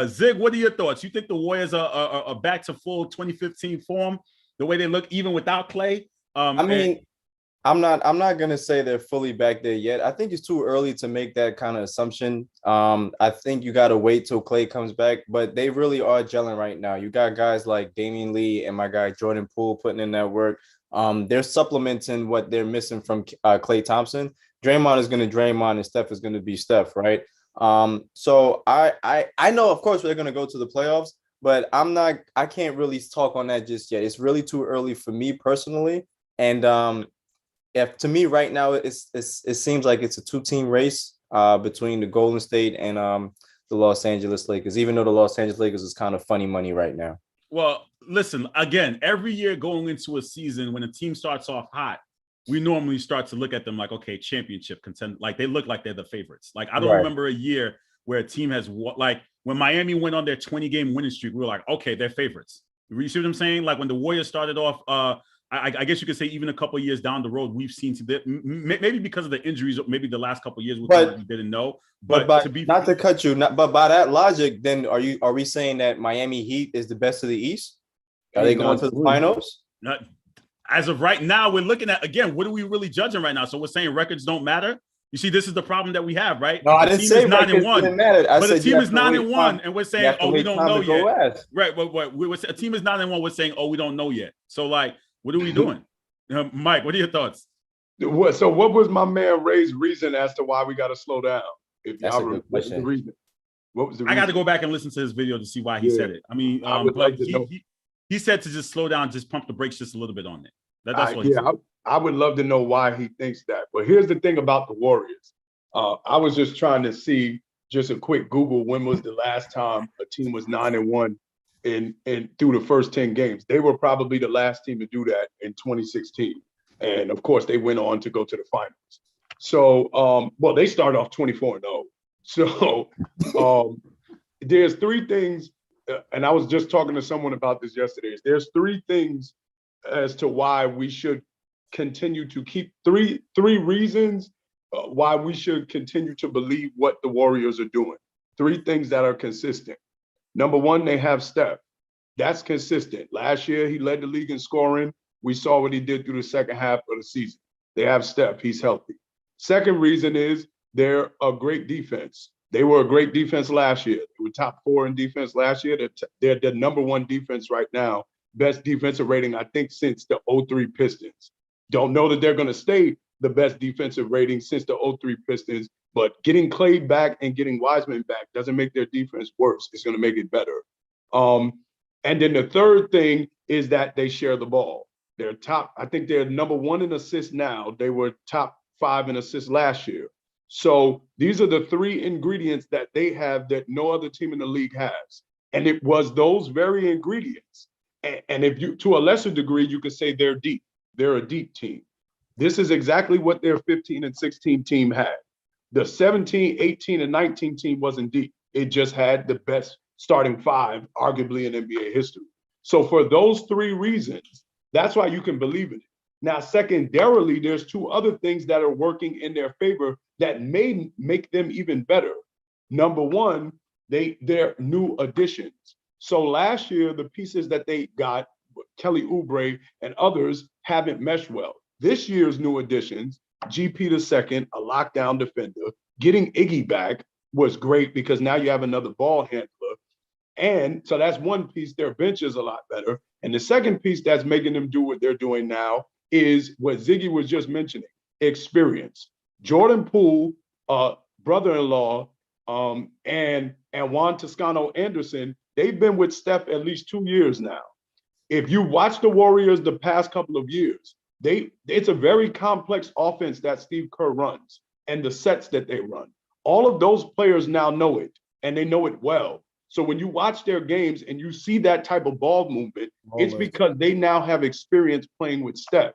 Zig, what are your thoughts? You think the Warriors are back to full 2015 form, the way they look even without Clay? I'm not gonna say they're fully back there yet. I think it's too early to make that kind of assumption. I think you gotta wait till Clay comes back, but they really are gelling right now. You got guys like Damian Lee and my guy Jordan Poole putting in that work. They're supplementing what they're missing from Klay Thompson. Draymond is gonna Draymond and Steph is gonna be Steph, right? So I know, of course, we're gonna go to the playoffs, but I can't really talk on that just yet. It's really too early for me personally, and if to me right now, it seems like it's a 2-team race between the Golden State and the Los Angeles Lakers, even though the Los Angeles Lakers is kind of funny money right now. Well, listen, again, every year going into a season, when a team starts off hot, we normally start to look at them like, okay, championship contender. Like they look like they're the favorites. Like I don't remember a year where a team has like when Miami went on their 20-game winning streak, we were like, okay, they're favorites. You see what I'm saying? Like when the Warriors started off, I guess you could say even a couple of years down the road, we've seen maybe because of the injuries, maybe the last couple of years we didn't know. But not to cut you, but by that logic, then are we saying that Miami Heat is the best of the East? Are they going to the finals? As of right now, we're looking at, again, what are we really judging right now? So we're saying records don't matter. You see, this is the problem that we have, right? No, I didn't say records didn't matter. But the team is 9-1, and we're saying, we don't know yet. Right, but a team is 9-1, we're saying, we don't know yet. So, like, what are we doing? Mike, what are your thoughts? So what was my man Ray's reason as to why we got to slow down? That's a good question. What was the reason? I got to go back and listen to his video to see why he said it. I mean, he said to just slow down, just pump the brakes just a little bit on it. That's what he said. I would love to know why he thinks that. But here's the thing about the Warriors. I was just trying to see, just a quick Google, when was the last time a team was 9-1 in through the first 10 games. They were probably the last team to do that in 2016. And of course, they went on to go to the finals. So, they started off 24-0. So there's three things, and I was just talking to someone about this yesterday. There's three things as to why we should continue to keep three reasons why we should continue to believe what the Warriors are doing. 3 things that are consistent. Number one, they have Steph. That's consistent. Last year, he led the league in scoring. We saw what he did through the second half of the season. They have Steph. He's healthy. Second reason is they're a great defense. They were a great defense last year. They were top 4 in defense last year. They're the number 1 defense right now. Best defensive rating, I think, since the 03 Pistons. Don't know that they're going to stay the best defensive rating since the 03 Pistons, but getting Clay back and getting Wiseman back doesn't make their defense worse. It's going to make it better. And then the third thing is that they share the ball. They're top, I think they're number 1 in assists now. They were top 5 in assists last year. So these are the 3 ingredients that they have that no other team in the league has. And it was those very ingredients. And if you, to a lesser degree, you could say they're deep. They're a deep team. This is exactly what their 15 and 16 team had. The 17, 18, and 19 team wasn't deep. It just had the best starting 5, arguably in NBA history. So for those 3 reasons, that's why you can believe in it. Now, secondarily, there's 2 other things that are working in their favor that may make them even better. Number one, they're new additions. So last year, the pieces that they got, Kelly Oubre and others, haven't meshed well. This year's new additions, GP the second, a lockdown defender, getting Iggy back was great because now you have another ball handler. And so that's one piece. Their bench is a lot better. And the second piece that's making them do what they're doing now is what Ziggy was just mentioning, experience. Jordan Poole, brother-in-law, and Juan Toscano Anderson, they've been with Steph at least 2 years now. If you watch the Warriors the past couple of years, it's a very complex offense that Steve Kerr runs and the sets that they run. All of those players now know it, and they know it well. So when you watch their games and you see that type of ball movement, it's because they now have experience playing with Steph.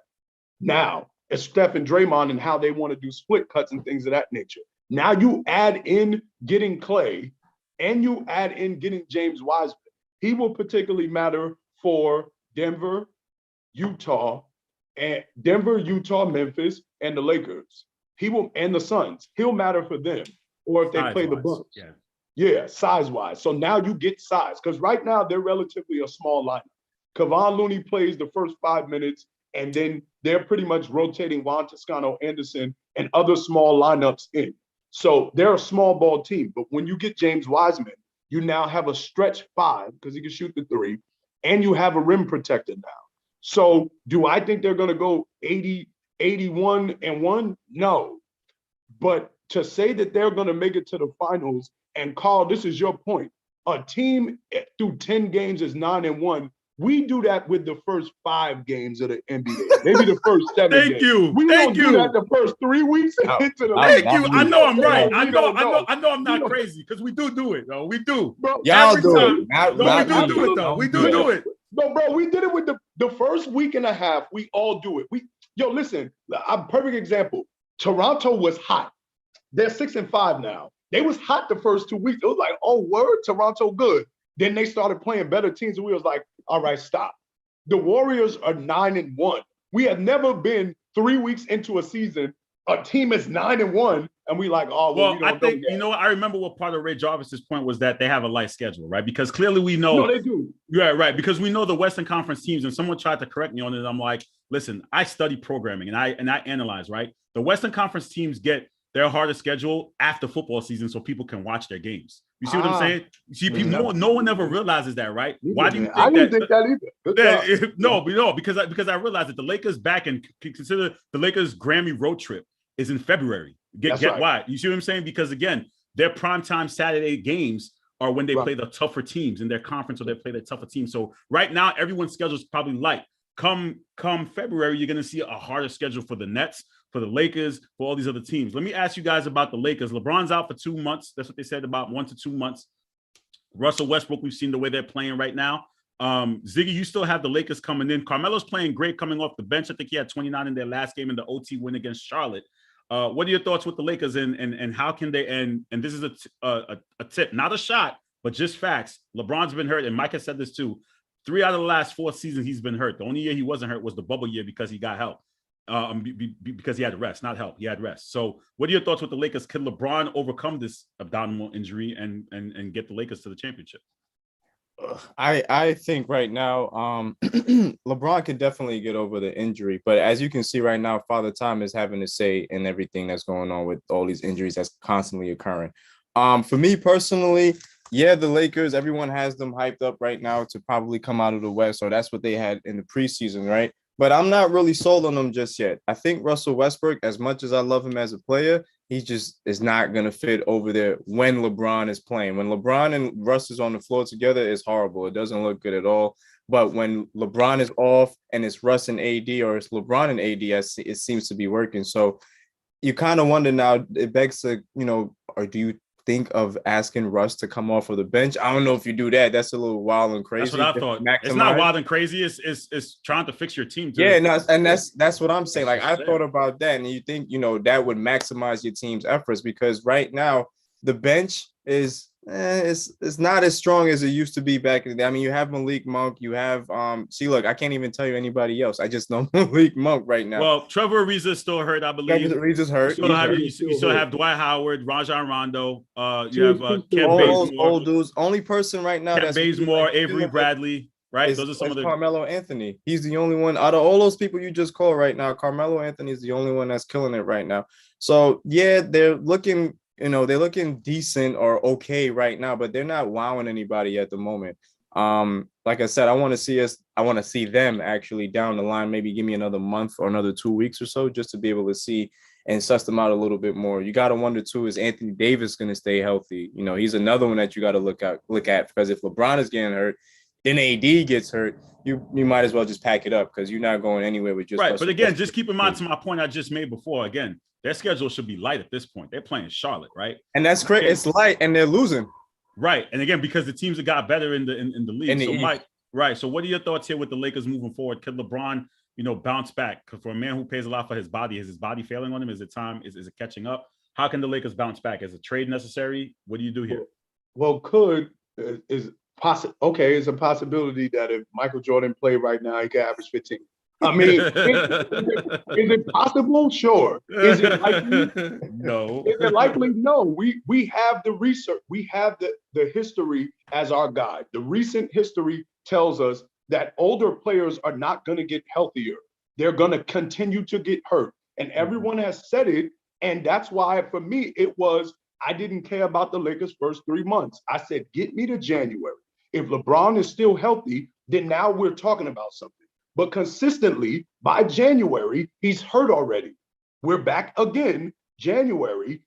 Now, it's Steph and Draymond and how they want to do split cuts and things of that nature. Now you add in getting Clay and you add in getting James Wiseman. He will particularly matter for Denver, Utah, Memphis, and the Lakers. He will, and the Suns. He'll matter for them. Or if they play the Bucks. Yeah, size-wise. So now you get size. Because right now they're relatively a small lineup. Kevon Looney plays the first 5 minutes, and then they're pretty much rotating Juan Toscano Anderson and other small lineups in. So they're a small ball team. But when you get James Wiseman, you now have a stretch 5 because he can shoot the 3, and you have a rim protector now. So do I think they're going to go 80, 81-1? No. But to say that they're going to make it to the finals, and Carl, this is your point, a team through 10 games is 9-1. We do that with the first 5 games of the NBA, maybe the first 7 games. Thank you. We don't do that the first 3 weeks into the Thank you. I know I'm right. I know I'm not crazy because we do it though. We do. Bro, y'all every do time. it. We do it though. We do it. No, bro, we did it with the first week and a half. We all do it. Listen, a perfect example. Toronto was hot. They're 6-5 now. They was hot the first 2 weeks. It was like, oh, word, Toronto good. Then they started playing better teams, and we was like, all right, stop. The Warriors are 9-1. We have never been 3 weeks into a season, a team is 9-1, and we like, oh, well, we don't I think, you know what? I remember what part of Ray Jarvis's point was that they have a light schedule, right? Because clearly we know. No, they do. Yeah, right. Because we know the Western Conference teams, and someone tried to correct me on it. I'm like, listen, I study programming, and I analyze, right? The Western Conference teams get their hardest schedule after football season so people can watch their games. You see what I'm saying? You see, people, no one ever realizes that, right? Why do you think I didn't think that either. No, because I realized that the Lakers back and consider the Lakers Grammy road trip is in February. Get right. Why? You see what I'm saying? Because again, their primetime Saturday games are when they play the tougher teams in their conference, or they play the tougher teams. So right now, everyone's schedule is probably light. Come February, you're going to see a harder schedule for the Nets, for the Lakers, for all these other teams. Let me ask you guys about the Lakers. LeBron's out for 2 months. That's what they said, about 1 to 2 months. Russell Westbrook, we've seen the way they're playing right now. Ziggy, you still have the Lakers coming in. Carmelo's playing great coming off the bench. I think he had 29 in their last game in the OT win against Charlotte. What are your thoughts with the Lakers, and how can they, and this is a tip, not a shot, but just facts. LeBron's been hurt, and Mike has said this too. 3 out of the last 4 seasons he's been hurt. The only year he wasn't hurt was the bubble year because he got help. because he had rest, not help. He had rest. So what are your thoughts with the Lakers? Could LeBron overcome this abdominal injury and get the Lakers to the championship? I think right now, LeBron can definitely get over the injury, but as you can see right now, Father Time is having to say in everything that's going on with all these injuries that's constantly occurring. For me personally, yeah, the Lakers, everyone has them hyped up right now to probably come out of the West, or that's what they had in the preseason, right? But I'm not really sold on them just yet. I think Russell Westbrook, as much as I love him as a player, he just is not going to fit over there when LeBron is playing. When LeBron and Russ is on the floor together, it's horrible. It doesn't look good at all. But when LeBron is off and it's Russ and AD, or it's LeBron and AD, it seems to be working. So you kind of wonder now, it begs to, or do you think of asking Russ to come off of the bench? I don't know if you do that. That's a little wild and crazy. That's what I thought. It's not wild and crazy. It's trying to fix your team too. Yeah, no, and that's what I'm saying. Like, I thought about that, and you think, that would maximize your team's efforts, because right now the bench is it's not as strong as it used to be back in the day. I mean, you have Malik Monk, you have look, I can't even tell you anybody else. I just know Malik Monk right now. Well, Trevor Ariza is still hurt, I believe. Trevor Ariza's hurt. You still have Dwight Howard, Rajon Rondo. You have Kent all Bazemore. Those old dudes. Only person right now Kent Bazemore, Avery Bradley. Right, those are some of the Carmelo Anthony. He's the only one out of all those people you just called right now. Carmelo Anthony is the only one that's killing it right now. So yeah, they're looking decent or okay right now, but they're not wowing anybody at the moment. Like I said, I want to see them actually down the line. Maybe give me another month or another 2 weeks or so, just to be able to see and suss them out a little bit more. You got to wonder too, is Anthony Davis going to stay healthy? He's another one that you got to look at, because if LeBron is getting hurt, then AD gets hurt, you might as well just pack it up, because you're not going anywhere with just right. Russell But again, Westbrook. just keep in mind, to my point I just made before, again, their schedule should be light at this point. They're playing Charlotte, right? And that's great. It's light, and they're losing. Right. And again, because the teams that got better in the league. So Mike, right. So what are your thoughts here with the Lakers moving forward? Could LeBron, bounce back? Because for a man who pays a lot for his body, is his body failing on him? Is it time? Is it catching up? How can the Lakers bounce back? Is a trade necessary? What do you do here? Well, it's a possibility that if Michael Jordan played right now, he could average 15. I mean, is it possible? Sure. Is it likely? No. Is it likely? No. We have the research. We have the history as our guide. The recent history tells us that older players are not going to get healthier. They're going to continue to get hurt. And everyone has said it. And that's why, for me, I didn't care about the Lakers' first 3 months. I said, get me to January. If LeBron is still healthy, then now we're talking about something. But consistently, by January, he's hurt already. We're back again. January,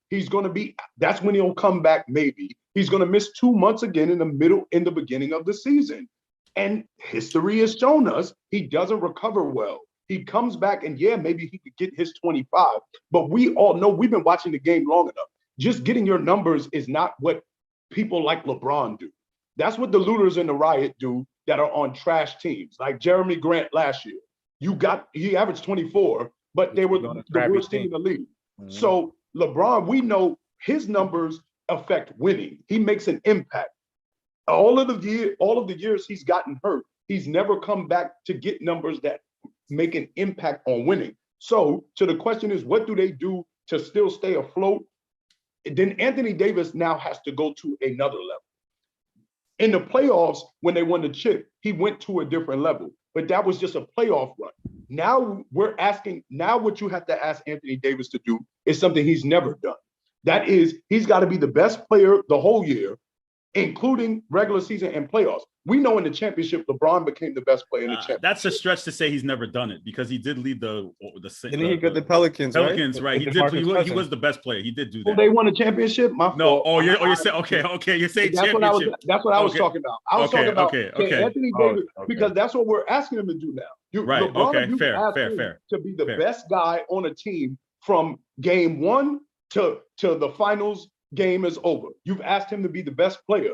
that's when he'll come back, maybe. He's going to miss 2 months again in the beginning of the season. And history has shown us he doesn't recover well. He comes back, and maybe he could get his 25. But we all know, we've been watching the game long enough. Just getting your numbers is not what people like LeBron do. That's what the looters in the riot do that are on trash teams, like Jeremy Grant last year. He averaged 24, but they were the worst team in the league. Mm-hmm. So LeBron, we know his numbers affect winning. He makes an impact. All of the years he's gotten hurt, he's never come back to get numbers that make an impact on winning. So the question is, what do they do to still stay afloat? Then Anthony Davis now has to go to another level. In the playoffs, when they won the chip, he went to a different level, but that was just a playoff run. Now what you have to ask Anthony Davis to do is something he's never done. That is, he's got to be the best player the whole year, including regular season and playoffs. We know in the championship, LeBron became the best player in the championship. That's a stretch to say he's never done it, because he did lead the Pelicans. Pelicans, right? He did. He was the best player. He did do that. Well, they won a championship. You're saying okay. You're saying championship. That's what I was talking about. I was talking about Anthony Davis, because that's what we're asking him to do now. Right. LeBron, Fair. To be the best guy on a team from game one to the finals game is over. You've asked him to be the best player.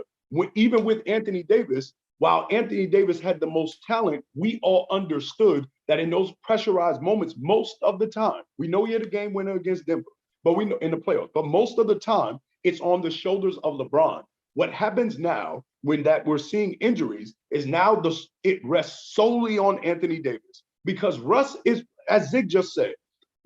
Even with Anthony Davis, while Anthony Davis had the most talent, we all understood that in those pressurized moments, most of the time, we know he had a game winner against Denver, but we know in the playoffs, but most of the time, it's on the shoulders of LeBron. What happens now when we're seeing injuries is now it rests solely on Anthony Davis, because Russ is, as Zig just said,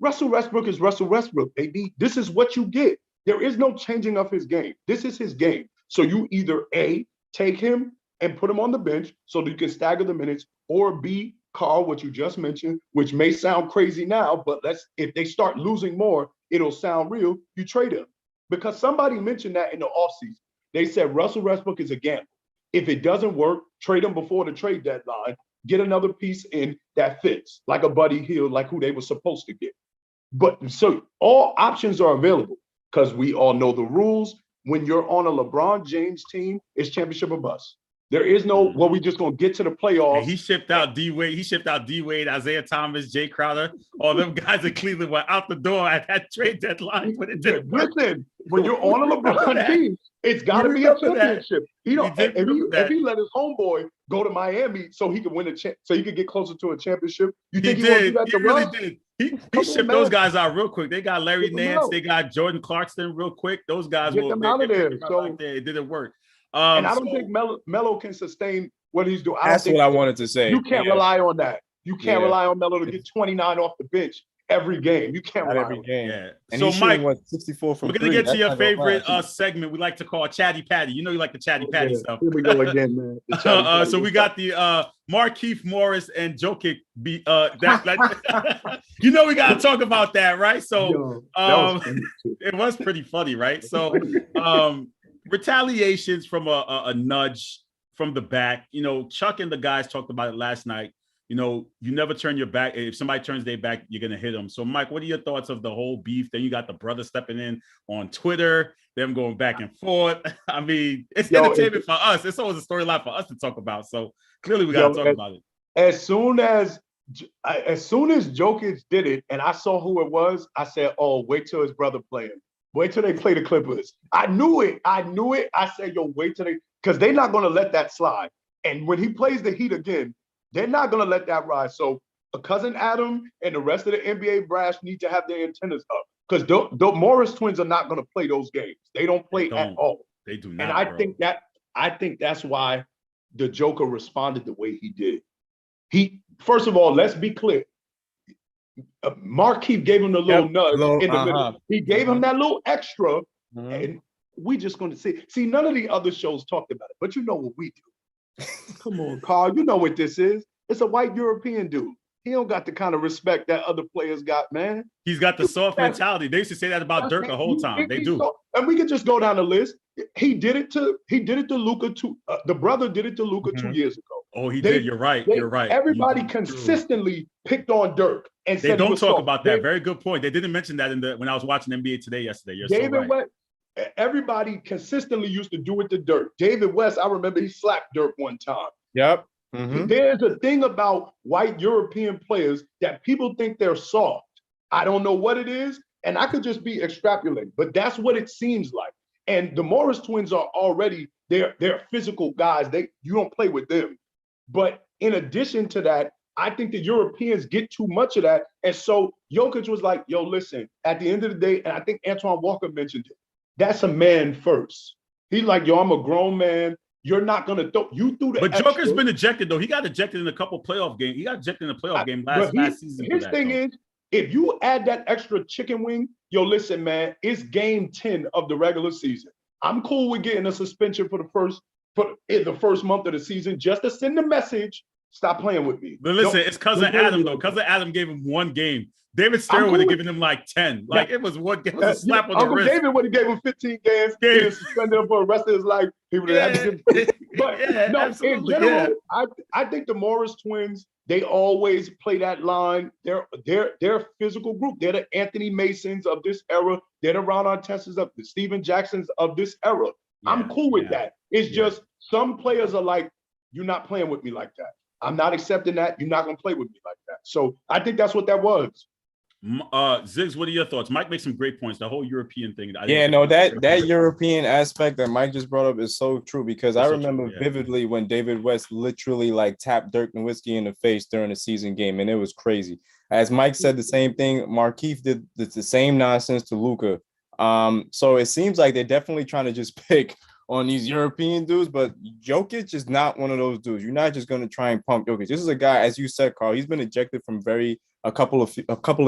Russell Westbrook is Russell Westbrook, baby. This is what you get. There is no changing of his game. This is his game. So you either A, take him and put him on the bench so that you can stagger the minutes, or B, Carl, what you just mentioned, which may sound crazy now, but if they start losing more, it'll sound real. You trade him. Because somebody mentioned that in the offseason. They said Russell Westbrook is a gamble. If it doesn't work, trade him before the trade deadline, get another piece in that fits, like a Buddy Hield, like who they were supposed to get. But so all options are available because we all know the rules. When you're on a LeBron James team, it's championship or bust. There is no, well, we just going to get to the playoffs. And he shipped out D-Wade. He shipped out D-Wade, Isaiah Thomas, Jay Crowder. All them guys in Cleveland were out the door at that trade deadline. But it didn't work. Listen, when you're on a LeBron team, it's got to be a championship. If he let his homeboy go to Miami so he could win so he could get closer to a championship, you think he would do that to Russ? Really did. He shipped those guys out real quick. They got Larry Nance. They got Jordan Clarkson real quick. Those guys get them out of there. So it didn't work. And I don't think Melo can sustain what he's doing. That's what I wanted to say. You can't rely on that. You can't rely on Melo to get 29 off the bench every game. You can't rely every on game. Yeah. And so Mike, 64 from we're gonna get to your favorite segment we like to call Chatty Patty. You know you like the Chatty Patty stuff. Here we go again, man. So we got the Markeith, Morris, and Jokic. You know we gotta talk about that, right? So it was pretty funny, right? So retaliations from a nudge from the back. You know, Chuck and the guys talked about it last night. You know, you never turn your back. If somebody turns their back, you're going to hit them. So, Mike, what are your thoughts of the whole beef? Then you got the brother stepping in on Twitter, them going back and forth. I mean, it's entertainment for us. It's always a storyline for us to talk about. So, clearly, we got to talk about it. As soon as Jokic did it and I saw who it was, I said, oh, wait till his brother play him. Wait till they play the Clippers. I knew it. I said, yo, wait till because they're not going to let that slide. And when he plays the Heat again, they're not going to let that ride. So Cousin Adam and the rest of the NBA brass need to have their antennas up because the Morris twins are not going to play those games. They don't play at all. They do not. And I think that's why the Joker responded the way he did. First of all, let's be clear. Markeith gave him the little nudge in the middle. He gave him that little extra, and we just going to see. See, none of the other shows talked about it, but you know what we do. Come on, Carl. You know what this is. It's a white European dude. He don't got the kind of respect that other players got, man. He's got the soft mentality. They used to say that about Dirk the whole time. They do. And we could just go down the list. He did it to Luka the brother did it to Luka 2 years ago. Oh, he did. You're right. You're right. Everybody consistently picked on Dirk and they don't talk about that. Very good point. They didn't mention that when I was watching NBA Today yesterday. You're so right. West, everybody consistently used to do it to Dirk. David West, I remember he slapped Dirk one time. Yep. There's a thing about white European players that people think they're soft. I don't know what it is, and I could just be extrapolating, but that's what it seems like. And the Morris twins are already they're physical guys. You don't play with them. But in addition to that, I think the Europeans get too much of that. And so Jokic was like, yo, listen, at the end of the day, and I think Antoine Walker mentioned it, that's a man first. He's like, yo, I'm a grown man. You're not going to throw you through the But Joker's been ejected, though. He got ejected in a couple playoff games. He got ejected in a playoff game last season. His thing is, if you add that extra chicken wing, yo, listen, man, it's game 10 of the regular season. I'm cool with getting a suspension for the first month of the season just to send the message, stop playing with me. But listen, it's Cousin Adam, though. Cousin Adam gave him one game. David Stern would have given him like 10. Like, it was a slap on the wrist. David would have gave him 15 games. He would suspended him for the rest of his life. He would have had to give him. But in general, I think the Morris twins, they always play that line. They're a physical group. They're the Anthony Masons of this era. They're the Ron Artests of the Steven Jacksons of this era. I'm cool with that. It's just some players are like, you're not playing with me like that. I'm not accepting that. You're not going to play with me like that. So I think that's what that was. Ziggs, what are your thoughts? Mike makes some great points. The whole European thing. That European aspect that Mike just brought up is so true because I remember vividly when David West literally like tapped Dirk Nowitzki in the face during a season game, and it was crazy. As Mike said, the same thing. Markeith did the same nonsense to Luka. So it seems like they're definitely trying to just pick on these European dudes, but Jokic is not one of those dudes. You're not just going to try and pump Jokic. This is a guy, as you said, Carl, he's been ejected from a couple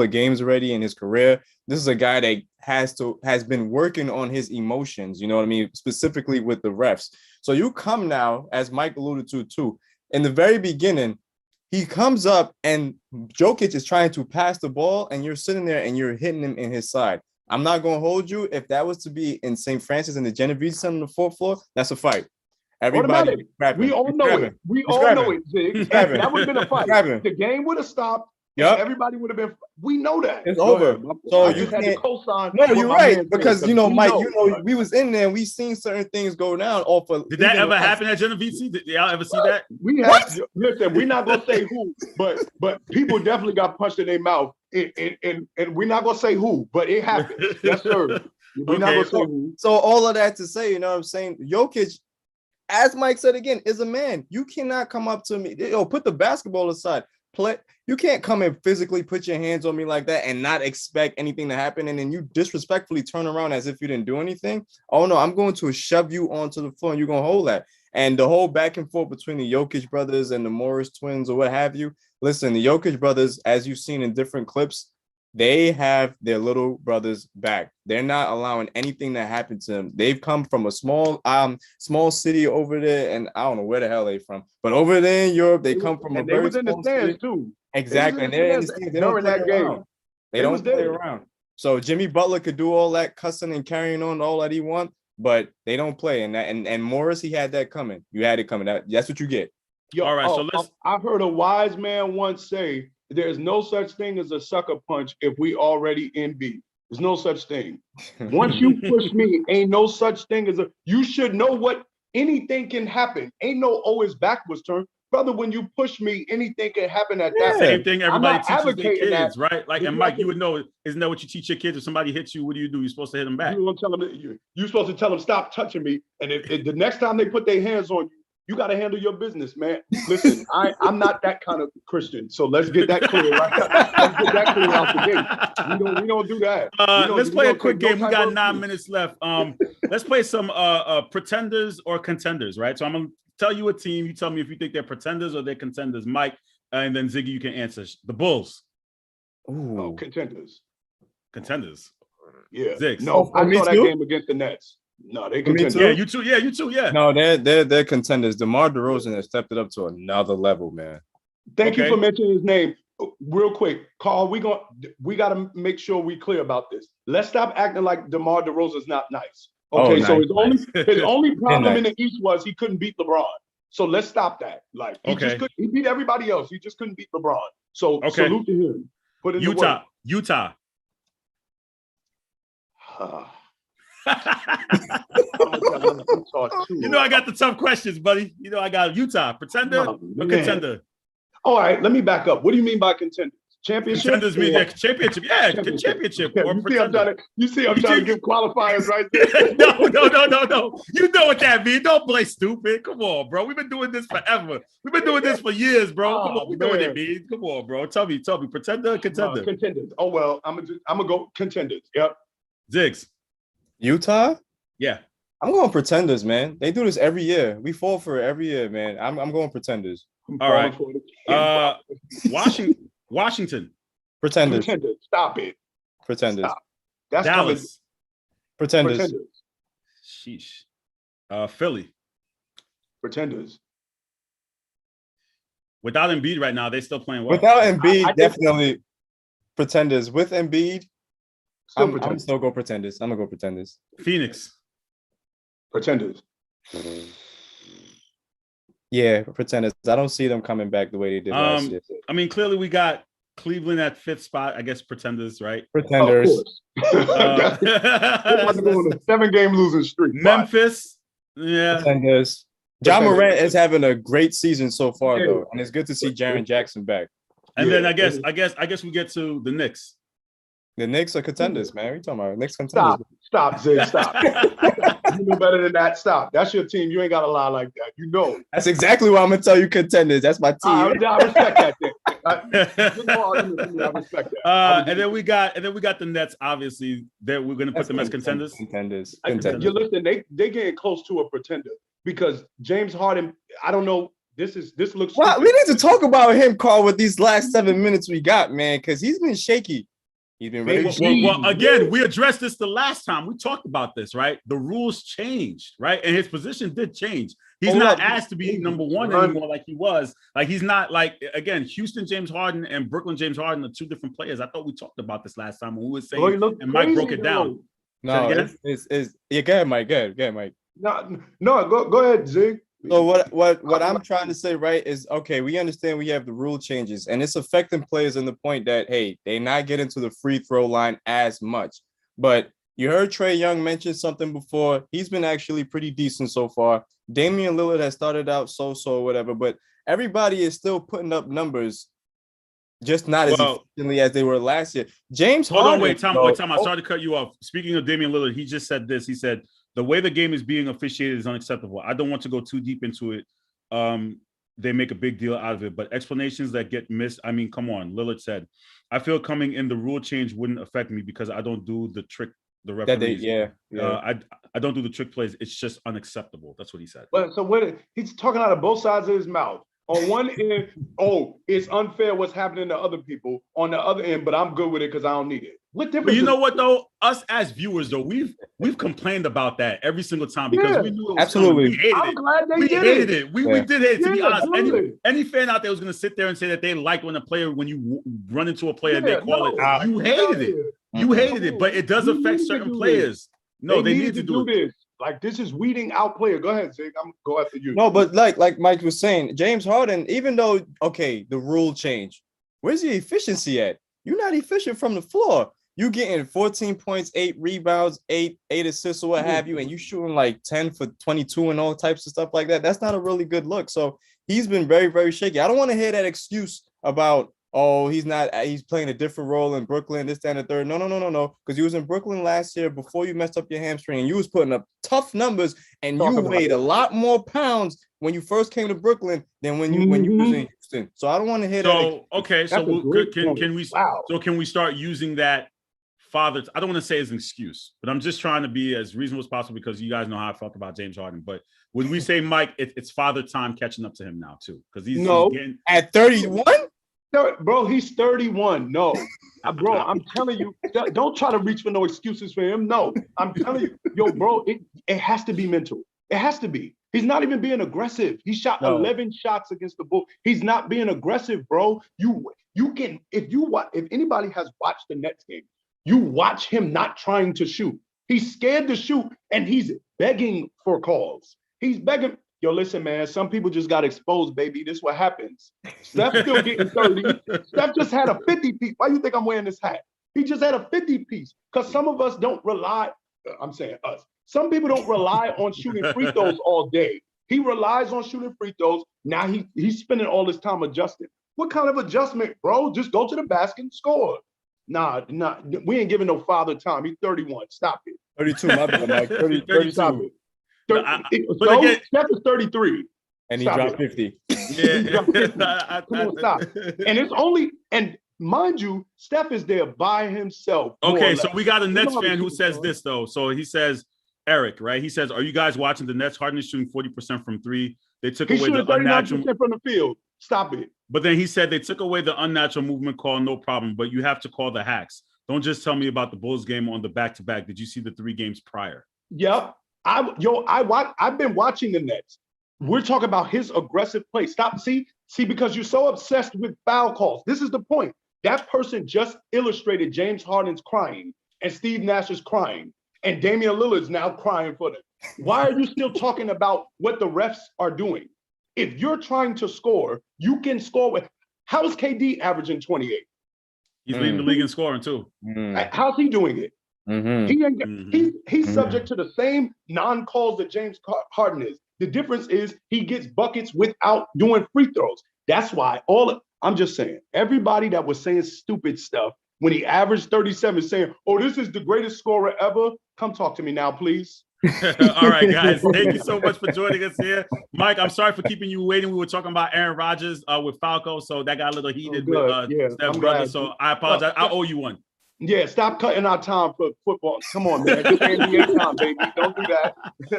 of games already in his career. This is a guy that has been working on his emotions, you know what I mean, specifically with the refs. So you come now, as Mike alluded to too, in the very beginning, he comes up and Jokic is trying to pass the ball and you're sitting there and you're hitting him in his side. I'm not going to hold you. If that was to be in St. Francis and the Genovese on the 4th floor, that's a fight. Everybody, we all know it. We all know it, Zig. That would have been a fight. The game would have stopped. Yeah, everybody would have been. We know that it's over. So you had to co-sign. No, you're right because Mike, we was in there and we seen certain things go down. Off of. Did that ever happen at Genovese? Did y'all ever see that? We have. Listen, we're not gonna say who, but people definitely got punched in their mouth, and we're not gonna say who, but it happened. Yes, sir. We're not gonna say who. So all of that to say, you know what I'm saying? Jokic, as Mike said again, is a man. You cannot come up to me. Put the basketball aside. Play. You can't come and physically put your hands on me like that and not expect anything to happen. And then you disrespectfully turn around as if you didn't do anything. Oh, no, I'm going to shove you onto the floor and you're going to hold that. And the whole back and forth between the Jokic brothers and the Morris twins or what have you. Listen, the Jokic brothers, as you've seen in different clips, they have their little brothers back. They're not allowing anything to happen to them. They've come from a small city over there, and I don't know where the hell they're from, but over there in Europe, they come from a very small city too. Exactly, and they're in the stands. They don't play around. They don't play around. So Jimmy Butler could do all that cussing and carrying on all that he wants, but they don't play. And Morris, he had that coming. You had it coming. That's what you get. Yo, all right, so let's. I heard a wise man once say, "There's no such thing as a sucker punch if we already in B. There's no such thing. Once you push me, ain't no such thing as a. You should know what anything can happen. Ain't no always backwards turn, brother. When you push me, anything can happen at that. Same thing everybody teaches their kids, right? Like, and Mike, you would know. Isn't that what you teach your kids? If somebody hits you, what do? You're supposed to hit them back. You're supposed to tell them stop touching me, and if the next time they put their hands on you. You got to handle your business, man. Listen, I'm not that kind of Christian, so let's get that clear. Right? Let's get that clear out the gate. We don't do that. Let's play a quick game. We got 9 minutes left. Let's play some pretenders or contenders, right? So I'm gonna tell you a team. You tell me if you think they're pretenders or they're contenders, Mike, and then Ziggy, you can answer. The Bulls. Ooh, contenders. Contenders. Yeah. Ziggs. No, I saw that game against the Nets. No, they contenders. Yeah, you too. Yeah, you too. Yeah. No, they're contenders. DeMar DeRozan has stepped it up to another level, man. Thank you for mentioning his name. Real quick, Carl, we got to make sure we clear about this. Let's stop acting like DeMar DeRozan's not nice. Okay, so his only problem in the East was he couldn't beat LeBron. So let's stop that. Like he beat everybody else. He just couldn't beat LeBron. So salute to him. Put in Utah. You know I got the tough questions, buddy. You know I got Utah. Pretender or contender? All right, let me back up. What do you mean by contenders? Championship? Contenders mean championship. Yeah, championship. Yeah, you see I'm trying to give qualifiers right there. No. You know what that means. Don't play stupid. Come on, bro. We've been doing this forever. We've been doing this for years, bro. Come on, we know what it means. Come on, bro. Tell me. Pretender or contender? Contenders. Oh, well, I'm gonna go contenders. Yep. Ziggs. Utah? Yeah. I'm going pretenders, man. They do this every year. We fall for it every year, man. I'm going pretenders. All right. Washington. Pretenders. Stop it. Pretenders. Stop. That's Dallas. Pretenders. Sheesh. Philly. Pretenders. Without Embiid right now, they still playing well. Without Embiid, definitely pretenders. With Embiid, I'm still go pretenders. I'm gonna go pretenders. Phoenix. Pretenders. Yeah, pretenders. I don't see them coming back the way they did last year. I mean, clearly we got Cleveland at 5th spot. I guess pretenders, right? Pretenders. That's going a 7-game losing streak. Memphis. Yeah. Pretenders. Ja Morant is having a great season so far, though, and it's good to see Jaren Jackson back. And then I guess we get to the Knicks. The Knicks are contenders, man. What are you talking about? Knicks contenders. Stop, Zig. Stop. You know better than that. Stop. That's your team. You ain't got to lie like that. You know. That's exactly why I'm gonna tell you contenders. That's my team. I respect that thing. I respect that. And then we got the Nets. Obviously, that we're going to put them as contenders. Contenders. You listen, they getting close to a pretender because James Harden. I don't know. This looks. Well, we need to talk about him, Carl, with these last 7 minutes we got, man, because he's been shaky. He's been very well, again, we addressed this the last time. We talked about this, right? The rules changed, right? And his position did change. He's not asked to be number one anymore like he was. Like, he's not like, again, Houston James Harden and Brooklyn James Harden are two different players. I thought we talked about this last time when we were saying, and Mike broke it down. No, it's yeah, go ahead, Mike. Go ahead, Mike. No, go ahead, Zig. So what I'm trying to say, right, is okay, we understand we have the rule changes and it's affecting players in the point that, hey, they not getting to the free throw line as much. But you heard Trae Young mention something before. He's been actually pretty decent so far. Damian Lillard has started out so whatever, but everybody is still putting up numbers, just not as efficiently as they were last year. James Harden. Hold on, wait, Tom. I started to cut you off. Speaking of Damian Lillard, he just said this. He said, the way the game is being officiated is unacceptable. I don't want to go too deep into it. They make a big deal out of it, but explanations that get missed. I mean, come on. Lillard said, I feel coming in the rule change wouldn't affect me because I don't do the trick, the referees. I don't do the trick plays. It's just unacceptable. That's what he said. But so he's talking out of both sides of his mouth. On one end, it's unfair what's happening to other people. On the other end, but I'm good with it because I don't need it. What difference? But you know what though? Us as viewers though, we've complained about that every single time because we knew it was absolutely. We hated it. Glad they we did hated it. We did hate it. To be honest, any fan out there was going to sit there and say that they liked when you run into a player and they call it. You hated it. You hated it, but it does affect certain players. No, they need to do this. Like, this is weeding out player. Go ahead, Zig. I'm going to go after you. No, but like Mike was saying, James Harden, even though, okay, the rule change, where's the efficiency at? You're not efficient from the floor. You getting 14 points, 8 rebounds, 8 assists or what have you, and you shooting like 10 for 22 and all types of stuff like that. That's not a really good look. So he's been very, very shaky. I don't want to hear that excuse about, he's playing a different role in Brooklyn, this, that, and the third. No. Because you was in Brooklyn last year before you messed up your hamstring and you was putting up tough numbers and you weighed a lot more pounds when you first came to Brooklyn than when you was in Houston. So I don't want to hear that. Okay, so can we start using that father? I don't want to say as an excuse, but I'm just trying to be as reasonable as possible because you guys know how I felt about James Harden. But would we say, Mike, it's father time catching up to him now too? Because he's getting at 31. Bro, he's 31. No, bro, I'm telling you, don't try to reach for no excuses for him. No, I'm telling you, bro, it has to be mental. It has to be. He's not even being aggressive. He shot 11 shots against the Bulls. He's not being aggressive, bro. You can, if anybody has watched the Nets game, you watch him not trying to shoot. He's scared to shoot, and he's begging for calls. He's begging. Yo, listen, man, some people just got exposed, baby. This is what happens. Steph's still getting 30. Steph just had a 50-piece. Why you think I'm wearing this hat? He just had a 50-piece. Because some of us don't rely, I'm saying us, some people don't rely on shooting free throws all day. He relies on shooting free throws. Now he's spending all this time adjusting. What kind of adjustment, bro? Just go to the basket and score. Nah, we ain't giving no father time. He's 31. Stop it. 32, my bad, Mike. 32. Stop it. But again, Steph is 33. And he dropped 50. Yeah. Stop. And mind you, Steph is there by himself. Okay, so we got a Nets fan who says this, though. So he says, Eric, right? He says, are you guys watching the Nets? Harden is shooting 40% from three. They took away the unnatural from the field. Stop it. But then he said they took away the unnatural movement call, no problem. But you have to call the hacks. Don't just tell me about the Bulls game on the back-to-back. Did you see the 3 games prior? Yep. I've been watching the Nets. We're talking about his aggressive play. Stop. See, because you're so obsessed with foul calls. This is the point. That person just illustrated James Harden's crying and Steve Nash is crying and Damian Lillard's now crying for them. Why are you still talking about what the refs are doing? If you're trying to score, you can score with. How's KD averaging 28? He's leading the league in scoring too. How's he doing it? He's subject to the same non-calls that James Harden is. The difference is he gets buckets without doing free throws. That's why I'm just saying, everybody that was saying stupid stuff when he averaged 37 saying, oh, this is the greatest scorer ever, come talk to me now, please. All right, guys. Thank you so much for joining us here. Mike, I'm sorry for keeping you waiting. We were talking about Aaron Rodgers with Falco, so that got a little heated with Steph Brothers. So I apologize. I owe you one. Yeah, stop cutting our time for football. Come on, man. Get the NBA time, baby. Don't do that.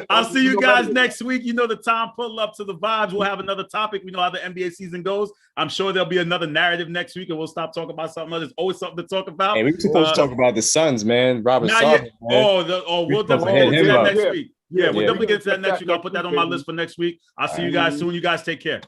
I'll see you guys next week. You know the time. Pull up to the vibes. We'll have another topic. We know how the NBA season goes. I'm sure there'll be another narrative next week, and we'll stop talking about something else. There's always something to talk about. Hey, we were supposed to talk about the Suns, man. Robert Sarver, we'll definitely get into that next week. Yeah, we'll definitely get into that next week. I'll put that on my list for next week. I'll see you guys soon. You guys take care.